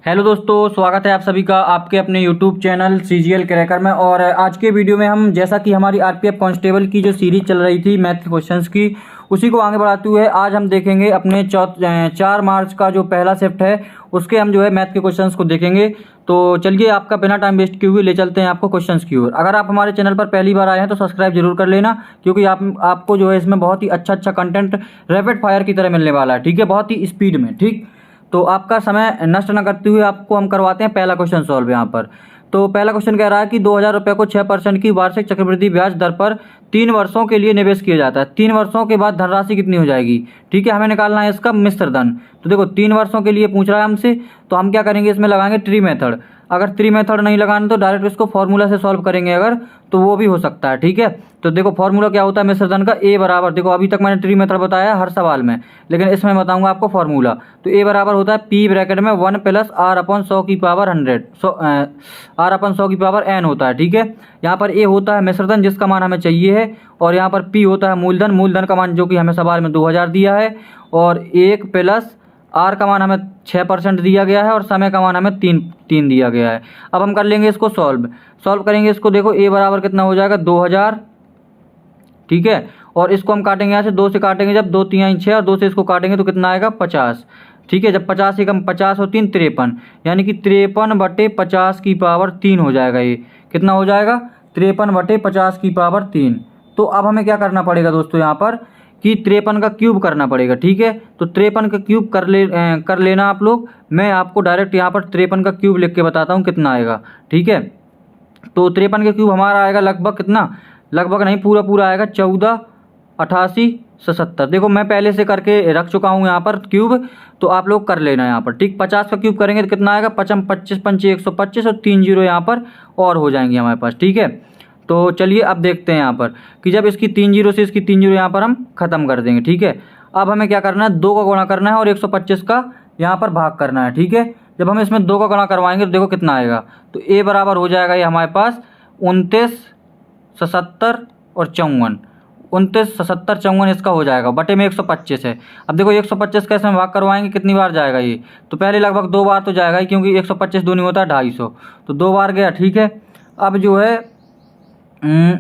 Hello दोस्तों, स्वागत है आप सभी का आपके अपने यूट्यूब चैनल सीजीएल क्रैकर में। और आज के वीडियो में हम जैसा कि हमारी आरपीएफ कांस्टेबल की जो सीरीज चल रही थी मैथ के क्वेश्चंस की, उसी को आगे बढ़ाते हुए आज हम देखेंगे अपने 4 मार्च का जो पहला शिफ्ट है उसके हम जो है मैथ के क्वेश्चंस को देखेंगे। तो चलिए आपका बिना टाइम वेस्ट किए हुए ले चलते हैं आपको क्वेश्चंस की ओर। अगर आप हमारे चैनल पर पहली बार आए हैं तो सब्सक्राइब जरूर कर लेना, क्योंकि आपको जो है इसमें बहुत ही अच्छा कंटेंट रैपिड फायर की तरह मिलने वाला है। ठीक है, बहुत ही स्पीड में। ठीक, तो आपका समय नष्ट न करते हुए आपको हम करवाते हैं पहला क्वेश्चन सॉल्व यहाँ पर। तो पहला क्वेश्चन कह रहा है कि 2,000 रुपये को 6% की वार्षिक चक्रवृद्धि ब्याज दर पर 3 वर्षों के लिए निवेश किया जाता है। 3 वर्षों के बाद धनराशि कितनी हो जाएगी? ठीक है, हमें निकालना है इसका मिश्र धन। तो देखो 3 वर्षों के लिए पूछ रहा है हमसे, तो हम क्या करेंगे, इसमें लगाएंगे ट्री मेथड। अगर ट्री मेथड नहीं लगाना तो डायरेक्ट इसको फॉर्मूला से सॉल्व करेंगे अगर, तो वो भी हो सकता है। ठीक है, तो देखो फॉर्मूला क्या होता है मिश्र धन का, ए बराबर, देखो अभी तक मैंने ट्री मेथड बताया हर सवाल में, लेकिन इसमें बताऊंगा आपको फॉर्मूला। तो ए बराबर होता है पी ब्रैकेट में 1 प्लस आर अपन 100 की पावर 100, आर अपन 100 की पावर एन होता है। ठीक है, यहाँ पर ए होता है मिश्र धन जिसका मान हमें चाहिए है, और यहाँ पर पी होता है मूलधन, मूलधन का मान जो कि हमें सवाल में 2,000 दिया है, और 1 प्लस आर का मान हमें 6% दिया गया है, और समय का मान हमें तीन दिया गया है। अब हम कर लेंगे इसको सॉल्व करेंगे इसको। देखो ए बराबर कितना हो जाएगा 2,000। ठीक है, और इसको हम काटेंगे यहाँ से 2 से काटेंगे, जब 2 3 6 और 2 से इसको काटेंगे तो कितना आएगा 50। ठीक है, जब 50 से कम 50 और 3 53, यानी कि 53/50 की पावर 3 हो जाएगा। ये कितना हो जाएगा 53/50 की पावर 3। तो अब हमें क्या करना पड़ेगा दोस्तों यहाँ पर कि 53 का क्यूब करना पड़ेगा। ठीक है, तो 53 का क्यूब कर लेना आप लोग। मैं आपको डायरेक्ट यहाँ पर 53 का क्यूब लिख के बताता हूँ कितना आएगा। ठीक है, तो 53 का क्यूब हमारा आएगा लगभग कितना, लगभग नहीं पूरा आएगा 14 88 77। देखो मैं पहले से करके रख चुका हूँ यहाँ पर क्यूब, तो आप लोग कर लेना यहाँ पर। ठीक, 50 का क्यूब करेंगे तो कितना आएगा 55 25 पंचे 125, और 3 जीरो यहाँ पर और हो जाएंगे हमारे पास। ठीक है, तो चलिए अब देखते हैं यहाँ पर कि जब इसकी 3 जीरो से इसकी 3 जीरो यहाँ पर हम खत्म कर देंगे। ठीक है, अब हमें क्या करना है, 2 का गुणा करना है और 125 का यहाँ पर भाग करना है। ठीक है, जब हम इसमें 2 का गुणा करवाएंगे तो देखो कितना आएगा, तो ए बराबर हो जाएगा ये हमारे पास 29 77 और 54। 29 77 54 इसका हो जाएगा, बटे में 125 है। अब देखो 125 का इसमें भाग करवाएंगे कितनी बार जाएगा ये, तो पहले लगभग 2 बार तो जाएगा ही, क्योंकि 125 दूनी होता है 250, तो 2 बार गया। ठीक है, अब जो है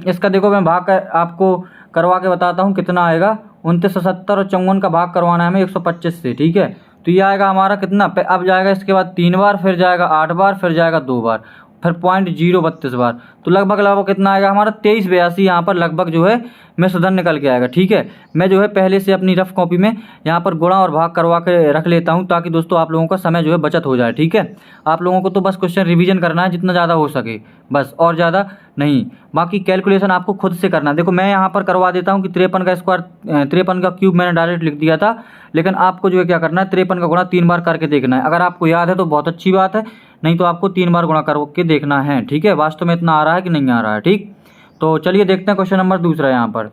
इसका देखो मैं भाग आपको करवा के बताता हूँ कितना आएगा। 29 77 और 54 का भाग करवाना है हमें 125 से। ठीक है, तो ये आएगा हमारा कितना, अब जाएगा इसके बाद 3 बार, फिर जाएगा 8 बार, फिर जाएगा 2 बार, फिर 0.032 बार, तो लगभग कितना आएगा हमारा 2382 यहाँ पर लगभग जो है मिश्र धन निकल के आएगा। ठीक है, मैं जो है पहले से अपनी रफ कॉपी में यहाँ पर गुणा और भाग करवा के रख लेता हूँ, ताकि दोस्तों आप लोगों का समय जो है बचत हो जाए। ठीक है, आप लोगों को तो बस क्वेश्चन रिवीजन करना है जितना ज़्यादा हो सके, बस, और ज़्यादा नहीं। बाकी कैलकुलेशन आपको खुद से करना है। देखो मैं यहाँ पर करवा देता हूँ कि 53 का स्क्वायर 53 का क्यूब मैंने डायरेक्ट लिख दिया था, लेकिन आपको जो है क्या करना है 53 का गुणा 3 बार करके देखना है। अगर आपको याद है तो बहुत अच्छी बात है, नहीं तो आपको 3 बार गुणा करके देखना है। ठीक है, वास्तव में इतना आ रहा है कि नहीं आ रहा है। ठीक, तो चलिए देखते हैं क्वेश्चन नंबर दूसरा। यहाँ पर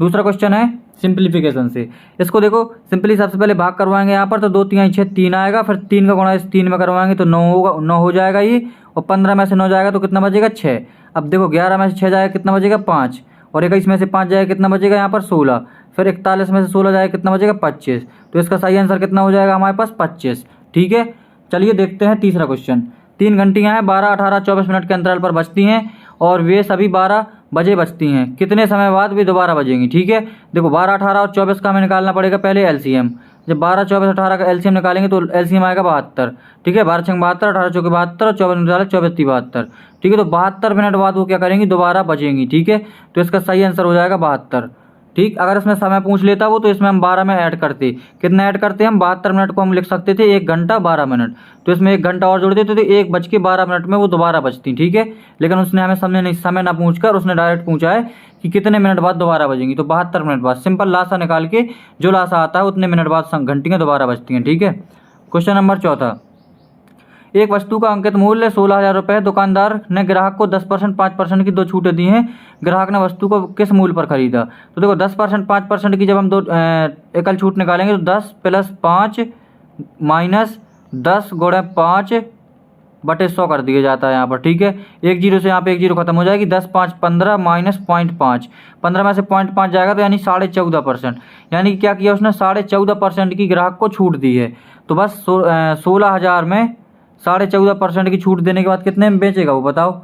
दूसरा क्वेश्चन है सिंप्लीफिकेशन से। इसको देखो सिंपली सबसे पहले भाग करवाएंगे यहाँ पर, तो 2 3 6 3 आएगा, फिर 3 का गुणा इस 3 में करवाएंगे तो 9 होगा, 9 हो जाएगा ये, और 15 में से 9 जाएगा तो कितना बचेगा 6। अब देखो 11 में से 6 जाएगा कितना बचेगा 5, और 21 में से 5 जाएगा कितना बचेगा यहाँ पर 16, फिर 41 में से 16 जाएगा कितना बचेगा 25। तो इसका सही आंसर कितना हो जाएगा हमारे पास 25। ठीक है, चलिए देखते हैं तीसरा क्वेश्चन। 3 घंटियाँ हैं 12 18 24 मिनट के अंतराल पर बजती हैं, और वे सभी 12 बजे बजती हैं। कितने समय बाद वे दोबारा बजेंगी? ठीक है, देखो 12 18 और 24 का हमें निकालना पड़ेगा पहले एलसीएम। जब 12 24 18 का एलसीएम निकालेंगे तो एलसीएम आएगा 72। ठीक है, 12 6 72, 18 चौके 72, और 24 निकाले 24 3 72। ठीक है, तो 72 मिनट बाद वो क्या करेंगी, दोबारा बजेंगी। ठीक है, तो इसका सही आंसर हो जाएगा 72। ठीक, अगर इसमें समय पूछ लेता वो तो इसमें हम 12 में ऐड करते, कितना ऐड करते हम 72 मिनट को हम लिख सकते थे 1 घंटा 12 मिनट, तो इसमें 1 घंटा और जोड़ देते तो 1:12 में वो दोबारा बजती। ठीक है, लेकिन उसने हमें समय ना पूछ कर उसने डायरेक्ट पूछा है कि कितने मिनट बाद दोबारा बजेंगी, तो 72 मिनट बाद। सिंपल लासा निकाल के जो लासा आता है उतने मिनट बाद घंटियाँ दोबारा बजती हैं। ठीक है, क्वेश्चन नंबर चौथा। एक वस्तु का अंकित मूल्य 16,000 रुपये है। दुकानदार ने ग्राहक को 10% 5% की 2 छूटें दी हैं। ग्राहक ने वस्तु को किस मूल्य पर खरीदा? तो देखो 10% 5% की जब हम 2 एकल छूट निकालेंगे तो 10 + 5 - 10 × 5 बटे 100 कर दिया जाता है यहाँ पर। ठीक है, 1 जीरो से यहाँ पे 1 जीरो खत्म हो जाएगी। 10 5 15 माइनस 0.5, 15 में से 0.5 जाएगा तो यानी 14.5%, यानी कि क्या किया उसने 14.5% की ग्राहक को छूट दी है। तो बस 16,000 में 14.5% की छूट देने के बाद कितने में बेचेगा वो बताओ।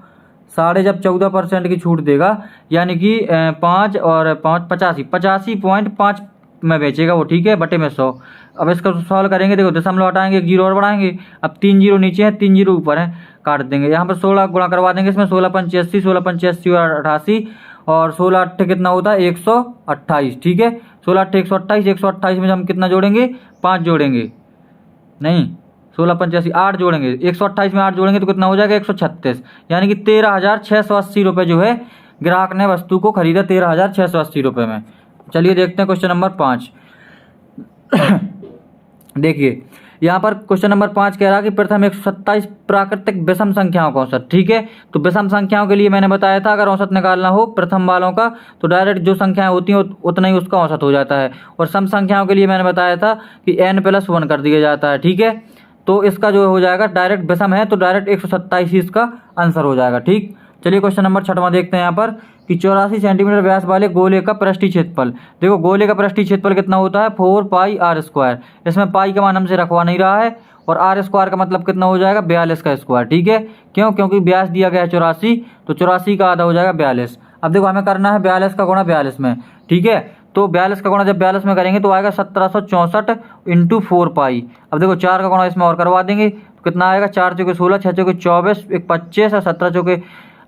जब 14% की छूट देगा यानी कि 5 और 5 85.5 में बेचेगा वो, ठीक है, बटे में 100। अब इसका सॉल्व करेंगे, देखो दशमलव हटाएंगे, एक जीरो और बढ़ाएंगे। अब 3 जीरो नीचे है, 3 जीरो ऊपर है, काट देंगे। यहाँ पर 16 गुणा करवा देंगे इसमें, 16 पंचासी, 16 पंचासी और 88, और 16 अट्ठे कितना होता है 128, ठीक है। 16 अट्ठे 128, 128 में हम कितना जोड़ेंगे 5 जोड़ेंगे, नहीं 16 पंचासी 8 जोड़ेंगे, 128 में 8 जोड़ेंगे तो कितना हो जाएगा 136, यानी कि 13,680 रुपये जो है ग्राहक ने वस्तु को खरीदा 13,680 रुपये में। चलिए देखते हैं क्वेश्चन नंबर 5। देखिए यहाँ पर क्वेश्चन नंबर 5 कह रहा है कि प्रथम 127 प्राकृतिक विषम संख्याओं का औसत, ठीक है। तो विषम संख्याओं के लिए मैंने बताया था अगर औसत निकालना हो प्रथम वालों का तो डायरेक्ट जो संख्याएं होती हैं उतना ही उसका औसत हो जाता है। और सम संख्याओं के लिए मैंने बताया था कि n+1 कर दिया जाता है, ठीक है। तो इसका जो हो जाएगा डायरेक्ट विषम है तो डायरेक्ट 127 ही इसका आंसर हो जाएगा, ठीक। चलिए क्वेश्चन नंबर 6वां देखते हैं यहाँ पर कि 84 सेंटीमीटर व्यास वाले गोले का पृष्ठीय क्षेत्रफल। देखो गोले का पृष्ठीय क्षेत्रफल कितना होता है 4πr²। इसमें पाई का मान हमसे रखवा नहीं रहा है और r² का मतलब कितना हो जाएगा 42 का स्क्वायर, ठीक है। क्यों, क्योंकि व्यास दिया गया है 84, तो 84 का आधा हो जाएगा 42। अब देखो हमें करना है 42 का गुणा 42 में, ठीक है। तो 42 का गुणा जब 42 में करेंगे तो आएगा 1764 × 4π। अब देखो 4 का गुणा इसमें और करवा देंगे तो कितना आएगा 4 चौके 16, 6 चौके 24, 1 25 और 17 चौके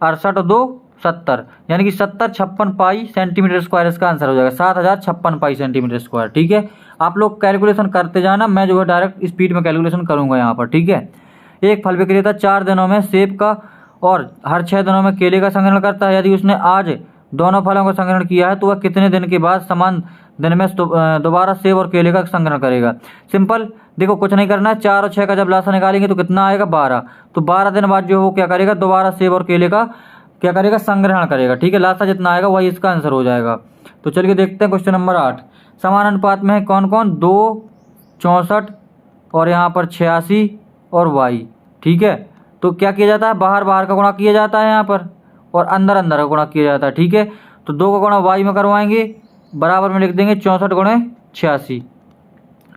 68 और 2 70, यानी कि 7056 पाई सेंटीमीटर स्क्वायर इसका आंसर हो जाएगा, 7056 पाई सेंटीमीटर स्क्वायर, ठीक है। आप लोग कैलकुलेशन करते जाना, मैं जो है डायरेक्ट स्पीड में कैलकुलेशन करूंगा यहाँ पर, ठीक है। एक फल विक्रेता 4 दिनों में सेब का और हर 6 दिनों में केले का संग्रहण करता है। यदि उसने आज दोनों फलों का संग्रहण किया है तो वह कितने दिन के बाद समान दिन में दोबारा सेब और केले का संग्रहण करेगा। सिंपल, देखो कुछ नहीं करना है, 4 और 6 का जब लासा निकालेंगे तो कितना आएगा 12। तो 12 दिन बाद जो है वो क्या करेगा दोबारा सेब और केले का क्या करेगा संग्रहण करेगा, ठीक है। लासा जितना आएगा वही इसका आंसर हो जाएगा। तो चलिए देखते हैं क्वेश्चन नंबर 8। समान अनुपात में है कौन कौन 2, 64 और यहाँ पर 86 और y, ठीक है। तो क्या किया जाता है बाहर बाहर का गुणा किया जाता है यहाँ पर और अंदर अंदर का गुणा किया जाता है, ठीक है। तो 2 का गुणा y में करवाएंगे, बराबर में लिख देंगे 64 गुणे 86,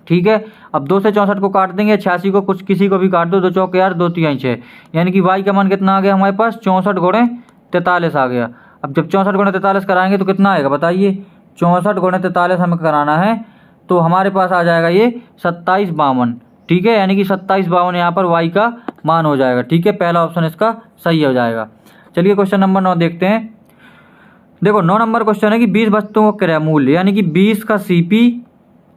ठीक है। अब 2 से 64 को काट देंगे, 86 को कुछ किसी को भी काट दो, 2 चौके 8 2 तिहाई 6, यानी कि y का मान कितना आ गया हमारे पास 64 गुणे 43 आ गया। अब जब 64 गुणे 43 कराएंगे तो कितना आएगा बताइए, 64 गुणे 43 हमें कराना है तो हमारे पास आ जाएगा ये 2752, ठीक है। यानी कि 2752 यहाँ पर y का मान हो जाएगा, ठीक है। पहला ऑप्शन इसका सही हो जाएगा। चलिए क्वेश्चन नंबर 9 देखते हैं। देखो 9 नंबर क्वेश्चन है कि 20 वस्तुओं का क्रय मूल्य यानी कि 20 का CP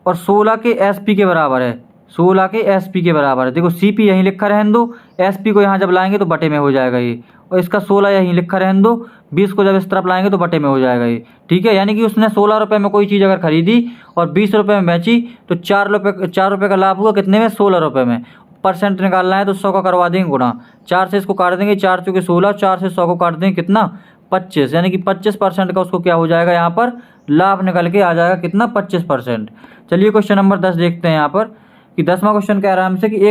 और 16 के SP के बराबर है, 16 के SP के बराबर है। देखो CP यहीं लिखा रहने दो, SP को यहाँ जब लाएंगे तो बटे में हो जाएगा ये, और इसका 16 यहीं लिखा रहने दो, 20 को जब इस तरफ लाएंगे तो बटे में हो जाएगा ये, ठीक है। यानी कि उसने 16 रुपये में कोई चीज़ अगर खरीदी और 20 रुपये में बेची तो 4 रुपये का लाभ हुआ कितने में 16 रुपये में। परसेंट निकालना है तो 100 का करवा देंगे गुणा, 4 से इसको काट देंगे, 4 चौके 16, 4 से 100 को काट देंगे कितना 25, यानी कि 25% का उसको क्या हो जाएगा यहाँ पर लाभ निकल के आ जाएगा कितना 25%। चलिए क्वेश्चन नंबर 10 देखते हैं यहाँ पर कि 10वां क्वेश्चन कह रहा है हमसे कि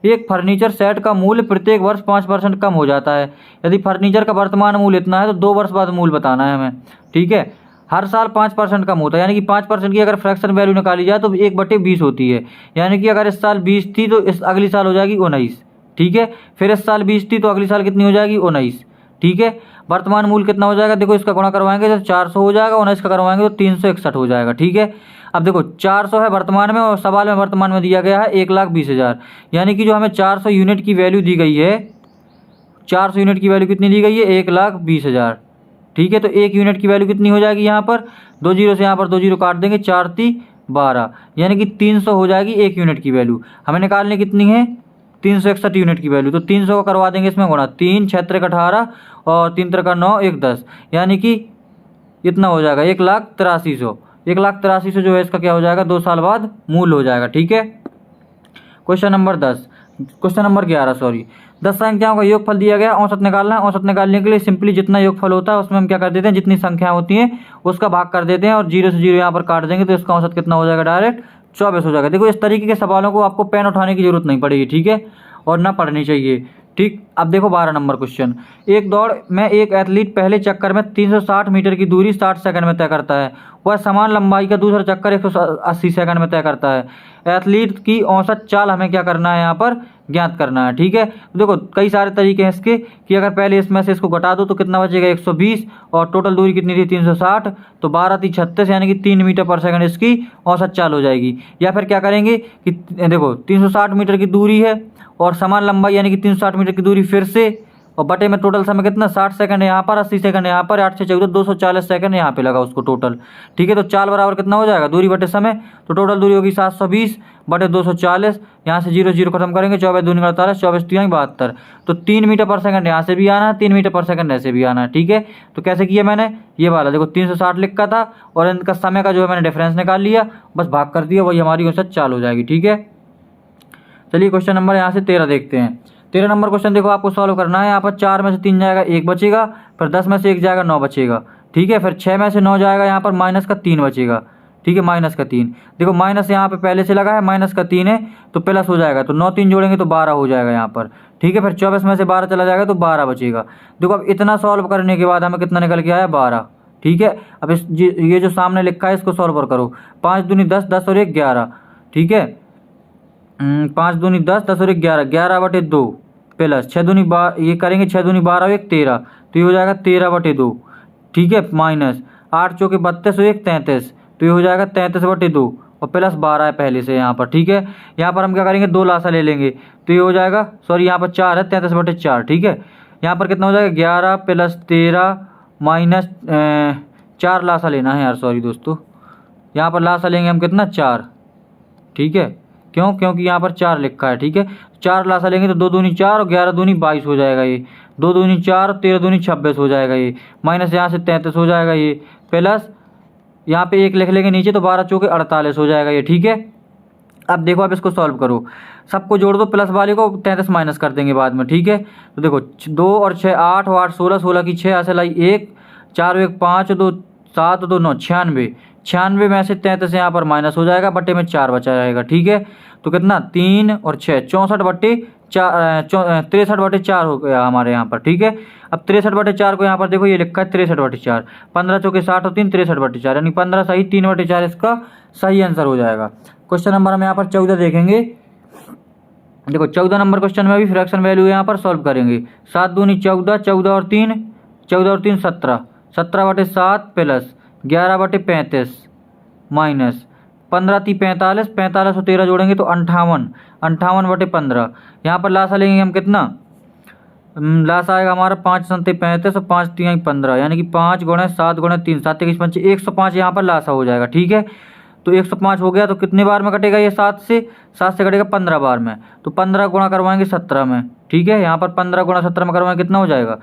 एक फर्नीचर सेट का मूल्य प्रत्येक वर्ष 5% कम हो जाता है। यदि फर्नीचर का वर्तमान मूल्य इतना है तो 2 वर्ष बाद मूल्य बताना है हमें, ठीक है। हर साल 5% कम होता है, यानी कि 5% की अगर फ्रैक्शन वैल्यू निकाली जाए तो 1/20 होती है, यानी कि अगर इस साल 20 थी तो इस अगली साल हो जाएगी 19, ठीक है। फिर इस साल 20 थी तो अगली साल कितनी हो जाएगी 19, ठीक है। वर्तमान मूल्य कितना हो जाएगा, देखो इसका गुणा करवाएंगे तो 400 हो जाएगा, 19 का करवाएंगे तो 361 हो जाएगा, ठीक है। अब देखो 400 है वर्तमान में और सवाल में वर्तमान में दिया गया है 1,20,000, यानी कि जो हमें 400 यूनिट की वैल्यू दी गई है, 400 यूनिट की वैल्यू कितनी दी गई है 1,20,000, ठीक है। तो 1 यूनिट की वैल्यू कितनी हो जाएगी यहाँ पर 2 जीरो से यहाँ पर 2 जीरो काट देंगे, 4 × 12, यानी कि 300 हो जाएगी 1 यूनिट की वैल्यू। हमें निकालनी कितनी है 361 यूनिट की वैल्यू, तो 300 को करवा देंगे इसमें गुणा, 3 × 6 = 18 और 3 × 9 = 1 10, यानी कि इतना हो जाएगा 1,83,000। 1,83,000 जो है इसका क्या हो जाएगा 2 साल बाद मूल्य हो जाएगा, ठीक है। क्वेश्चन नंबर 11 सॉरी 10 संख्याओं का योगफल दिया गया, औसत निकालना है। औसत निकालने के लिए सिंपली जितना योगफल होता है उसमें हम क्या कर देते हैं जितनी संख्या होती हैं उसका भाग कर देते हैं और 0 से 0 यहाँ पर काट देंगे तो इसका औसत कितना हो जाएगा डायरेक्ट 24 हो जाएगा। देखो इस तरीके के सवालों को आपको पेन उठाने की जरूरत नहीं पड़ेगी, ठीक है, और ना पढ़नी चाहिए, ठीक। अब देखो 12 नंबर क्वेश्चन, एक दौड़ में एक एथलीट पहले चक्कर में 360 मीटर की दूरी 60 सेकंड में तय करता है, वह समान लंबाई का दूसरा चक्कर 180 सेकंड में तय करता है। एथलीट की औसत चाल हमें क्या करना है यहाँ पर ज्ञात करना है। ठीक है, तो देखो कई सारे तरीके हैं इसके कि अगर पहले इसमें से इसको घटा दो तो कितना बचेगा 120, और टोटल दूरी कितनी थी 360, तो 12 × 36 यानी कि 3 मीटर पर सेकंड इसकी औसत चाल हो जाएगी। या फिर क्या करेंगे कि देखो 360 मीटर की दूरी है और समान लंबाई यानी कि 360 मीटर की दूरी फिर से, और बटे में टोटल समय कितना 60 सेकंड यहाँ पर, 80 सेकंड यहाँ पर, 8 से 14 240 सेकंड यहाँ पे लगा उसको टोटल। ठीक है, तो चाल बराबर कितना हो जाएगा दूरी बटे समय, तो टोटल दूरी होगी 720 बटे 240, यहाँ से 0 0 खत्म करेंगे, 24 दूनी 48, 24 3 72, तो 3 मीटर पर सेकंड यहाँ से भी आना है, 3 मीटर पर सेकंड ऐसे भी आना है। ठीक है, तो कैसे किया मैंने, ये वाला देखो 360 लिखा था और इनका समय का जो है मैंने डिफरेंस निकाल लिया, बस भाग कर दिया, वही हमारी औसत चाल हो जाएगी। ठीक है, चलिए क्वेश्चन नंबर यहाँ से 13 देखते हैं। 13 नंबर क्वेश्चन देखो आपको सॉल्व करना है। यहाँ पर 4 में से 3 जाएगा 1 बचेगा, फिर 10 में से 1 जाएगा 9 बचेगा। ठीक है, फिर 6 में से 9 जाएगा, यहाँ पर माइनस का 3 बचेगा। ठीक है, माइनस का 3, देखो माइनस यहाँ पे पहले से लगा है, माइनस का 3 है तो प्लस हो जाएगा, तो 9 3 जोड़ेंगे तो 12 हो जाएगा यहाँ पर। ठीक है, फिर 24 में से 12 चला जाएगा तो 12 बचेगा। देखो अब इतना सॉल्व करने के बाद हमें कितना निकल के आया 12। ठीक है, अब ये जो सामने लिखा है इसको सॉल्व करो। 5 दूनी 10, 10 और 1 11। ठीक है, 5 दूनी 10, 10 और 1 11, 11 बटे 2 प्लस 6 दूनी ये करेंगे 6 दूनी 12 और 1 13, तो ये हो जाएगा 13 बटे 2। ठीक है, माइनस 8 चौके 32 और 1 33, तो ये हो जाएगा 33 बटे 2 और प्लस 12 है पहले से यहाँ पर। ठीक है, यहाँ पर हम क्या करेंगे 2 लासा ले लेंगे, तो ये हो जाएगा, सॉरी यहाँ पर 4 है, 33 बटे 4। ठीक है, यहाँ पर कितना हो जाएगा 11 प्लस 13 माइनस 4 लासा लेना है यार, सॉरी दोस्तों, यहाँ पर लासा लेंगे हम कितना 4। ठीक है, क्यों, क्योंकि यहाँ पर 4 लिखा है। ठीक है, 4 लासा लेंगे तो 2 दूनी 4 और 11 दूनी 22 हो जाएगा, ये 2 दूनी 4 और 13 दूनी 26 हो जाएगा, ये माइनस यहाँ से 33 हो जाएगा, ये प्लस यहाँ पे 1 लिख लेंगे नीचे, तो 12 चौके 48 हो जाएगा ये। ठीक है, अब देखो आप इसको सॉल्व करो, सबको जोड़ दो, प्लस वाले को 33 माइनस कर देंगे बाद में। ठीक है, तो देखो 2 और 6 8 और 8 16, 16 की 6 ऐसे लाई 1, 4 और 1 5, 2 7 2 9 96, 96 में से 33 यहाँ पर माइनस हो जाएगा, बट्टे में 4 बचा जाएगा। ठीक है, तो कितना 3 और 6 64 बट्टे 4 63 बटे 4 हो गया हमारे यहाँ पर। ठीक है, अब 63 बटे 4 को यहाँ पर देखो ये लिखा है 63 बटे 4, 15 चौके 60 और 3 63 बटे 4, यानी 15 सही, 3 बटे 4 इसका सही आंसर हो जाएगा। क्वेश्चन नंबर हम यहाँ पर 14 देखेंगे। देखो 14 नंबर क्वेश्चन में भी फ्रैक्शन वैल्यू यहाँ पर सॉल्व करेंगे। 7 दूनी 14, 14 और 3 17, 17 बटे 7 प्लस 11 बटे 35 माइनस 15 × 45, 45 और 13 जोड़ेंगे तो 58, 58 बटे 15। यहाँ पर लासा लेंगे हम कितना, लासा आएगा हमारा 5 × 7 35 और 5 × 3 15, यानी कि 5 × 7 × 3 7 × 5 105 यहाँ पर लासा हो जाएगा। ठीक है, तो 105 हो गया, तो कितने बार में कटेगा ये 7 से कटेगा 15 बार में, तो 15 गुणा करवाएंगे 17 में। ठीक है, यहाँ पर 15 गुणा 17 में करवाएंगे कितना हो जाएगा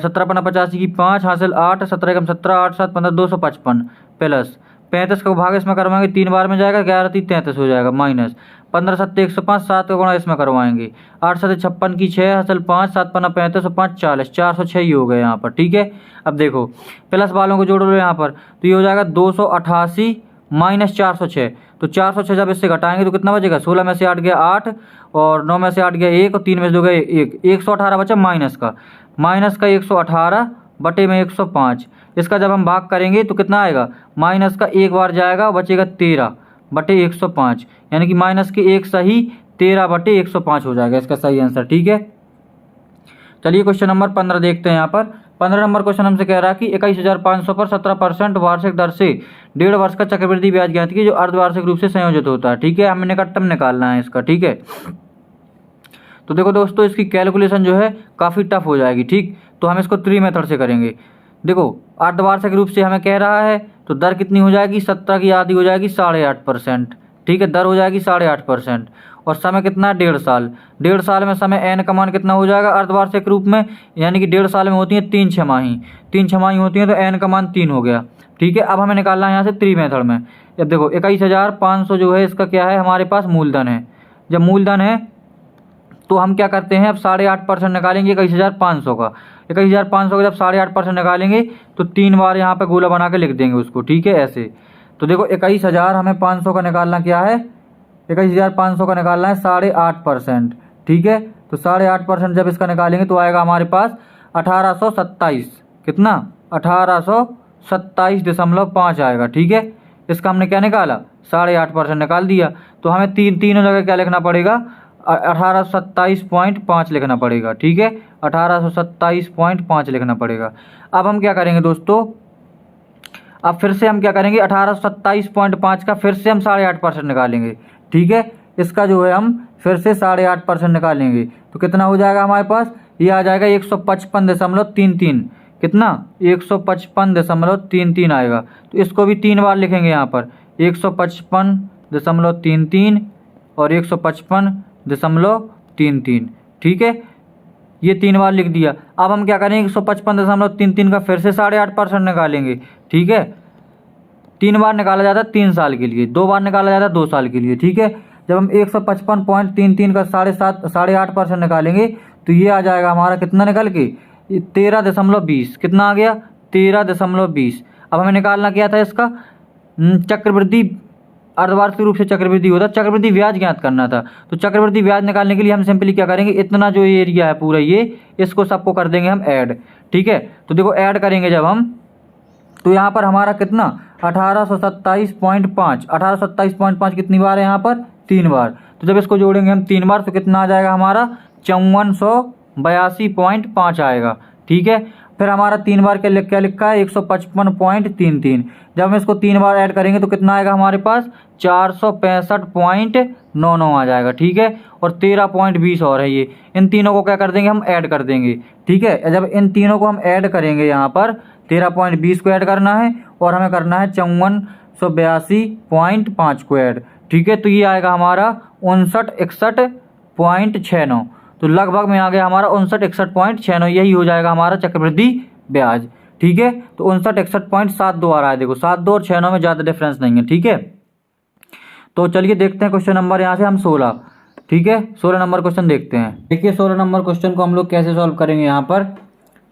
17 × 85 की 5 हासिल 8, 17 × 17 8 7 15 255 प्लस 35 का भाग इसमें करवाएंगे 3 बार में जाएगा, 11 3 33 हो जाएगा, माइनस 15 7 105, 7 का गुणा इसमें करवाएंगे 8 7 56 की 6 हासिल 5 7 15 35 और 5 40, 406 ही हो गए यहाँ पर। ठीक है, अब देखो प्लस वालों को जोड़ लो यहाँ पर, तो ये हो जाएगा 288 माइनस 406, तो 406 जब इससे घटाएंगे तो कितना बचेगा, 16 में से 8 गया 8 और 9 में से 8 गया 1 और 3 में से 2 गया 1, 118 बचा माइनस का 118 बटे में 105। इसका जब हम भाग करेंगे तो कितना आएगा, माइनस का 1 बार जाएगा, बचेगा 13 बटे 105, यानी कि माइनस के 1 सही 13 बटे 105 हो जाएगा इसका सही आंसर। ठीक है, चलिए क्वेश्चन नंबर 15 देखते हैं। यहाँ पर 15 नंबर क्वेश्चन हमसे कह रहा है कि 21,500 पर 17% वार्षिक दर से 1.5 वर्ष का चक्रवृद्धि ब्याज ज्ञात कीजिए जो अर्धवार्षिक रूप से संयोजित होता है। ठीक है, हमें निकटतम निकालना है इसका। ठीक है, तो देखो दोस्तों इसकी कैलकुलेशन जो है काफ़ी टफ हो जाएगी। ठीक, तो हम इसको 3 मेथड से करेंगे। देखो अर्धवार्षिक रूप से हमें कह रहा है तो दर कितनी हो जाएगी, 17 की आधी हो जाएगी 8.5%। ठीक है, दर हो जाएगी 8.5% और समय कितना है 1.5 साल। 1.5 साल में समय n का मान कितना हो जाएगा अर्धवार्षिक रूप में, यानी कि 1.5 साल में होती है 3 छमाही, 3 छमाही होती है तो n का मान 3 हो गया। ठीक है, अब हमें निकालना है यहाँ से 3 मेथड में। अब देखो 21,500 जो है इसका क्या है हमारे पास मूलधन है। जब मूलधन है तो हम क्या करते हैं, अब 8.5% निकालेंगे 21,500 का। 21,500 का जब 8.5% निकालेंगे तो 3 बार यहाँ पे गोला बना के लिख देंगे उसको। ठीक है, ऐसे तो देखो 21,000 हमें 500 का निकालना क्या है, 21,500 का निकालना है 8.5%। ठीक है, तो 8.5% जब इसका निकालेंगे तो आएगा हमारे पास 1827, कितना 1827.5 आएगा। ठीक है, इसका हमने क्या निकाला 8.5% निकाल दिया, तो हमें तीनों जगह क्या लिखना पड़ेगा 1827.5 लिखना पड़ेगा। ठीक है, 1827.5 लिखना पड़ेगा। अब हम क्या करेंगे दोस्तों, अब फिर से हम क्या करेंगे, 1827.5 का फिर से हम 8.5% निकालेंगे। ठीक है, इसका जो है हम फिर से 8.5% निकालेंगे तो कितना हो जाएगा हमारे पास, ये आ जाएगा 155.33। कितना, 155.33 आएगा। तो इसको भी 3 बार लिखेंगे यहाँ पर, 155.33 और 155.33। ठीक है, ये 3 बार लिख दिया। अब हम क्या करेंगे, 155.33 का फिर से 8.5% निकालेंगे। ठीक है, 3 बार निकाला जाता है 3 साल के लिए, 2 बार निकाला जाता है 2 साल के लिए। ठीक है, जब हम 155.33 का 8.5% निकालेंगे तो ये आ जाएगा हमारा कितना निकल के, 13.20। कितना आ गया, 13.20। अब हमें निकालना क्या था इसका, चक्रवृद्धि, अर्धवार्षिक रूप से चक्रवृद्धि होता है, चक्रवृद्धि ब्याज ज्ञात करना था। तो चक्रवृद्धि ब्याज निकालने के लिए हम सिंपली क्या करेंगे, इतना जो एरिया है पूरा ये, इसको सबको कर देंगे हम ऐड। ठीक है, तो देखो ऐड करेंगे जब हम, तो यहाँ पर हमारा कितना, 1827.5, 1827.5 कितनी बार है यहाँ पर, 3 बार। तो जब इसको जोड़ेंगे हम 3 बार तो कितना आ जाएगा हमारा, 5482.5 आएगा। ठीक है, फिर हमारा 3 बार क्या लिखा है, 155.33। जब हम इसको 3 बार ऐड करेंगे तो कितना आएगा हमारे पास, 465.99 आ जाएगा। ठीक है, और 13.20 और है ये, इन तीनों को क्या कर देंगे, हम ऐड कर देंगे। ठीक है, जब इन तीनों को हम ऐड करेंगे, यहाँ पर 13.20 को ऐड करना है और हमें करना है 5482.5 को ऐड। ठीक है, तो ये आएगा हमारा 5961.69। तो लगभग में आ गया हमारा 5961.69, यही हो जाएगा हमारा चक्रवृद्धि ब्याज। ठीक है, तो 5961.72 आ रहा है। देखो 72 और 69 में ज़्यादा डिफरेंस नहीं है। ठीक है, तो चलिए देखते हैं क्वेश्चन नंबर यहाँ से हम 16। ठीक है, 16 नंबर क्वेश्चन देखते हैं। देखिए 16 नंबर क्वेश्चन को हम लोग कैसे सॉल्व करेंगे यहाँ पर।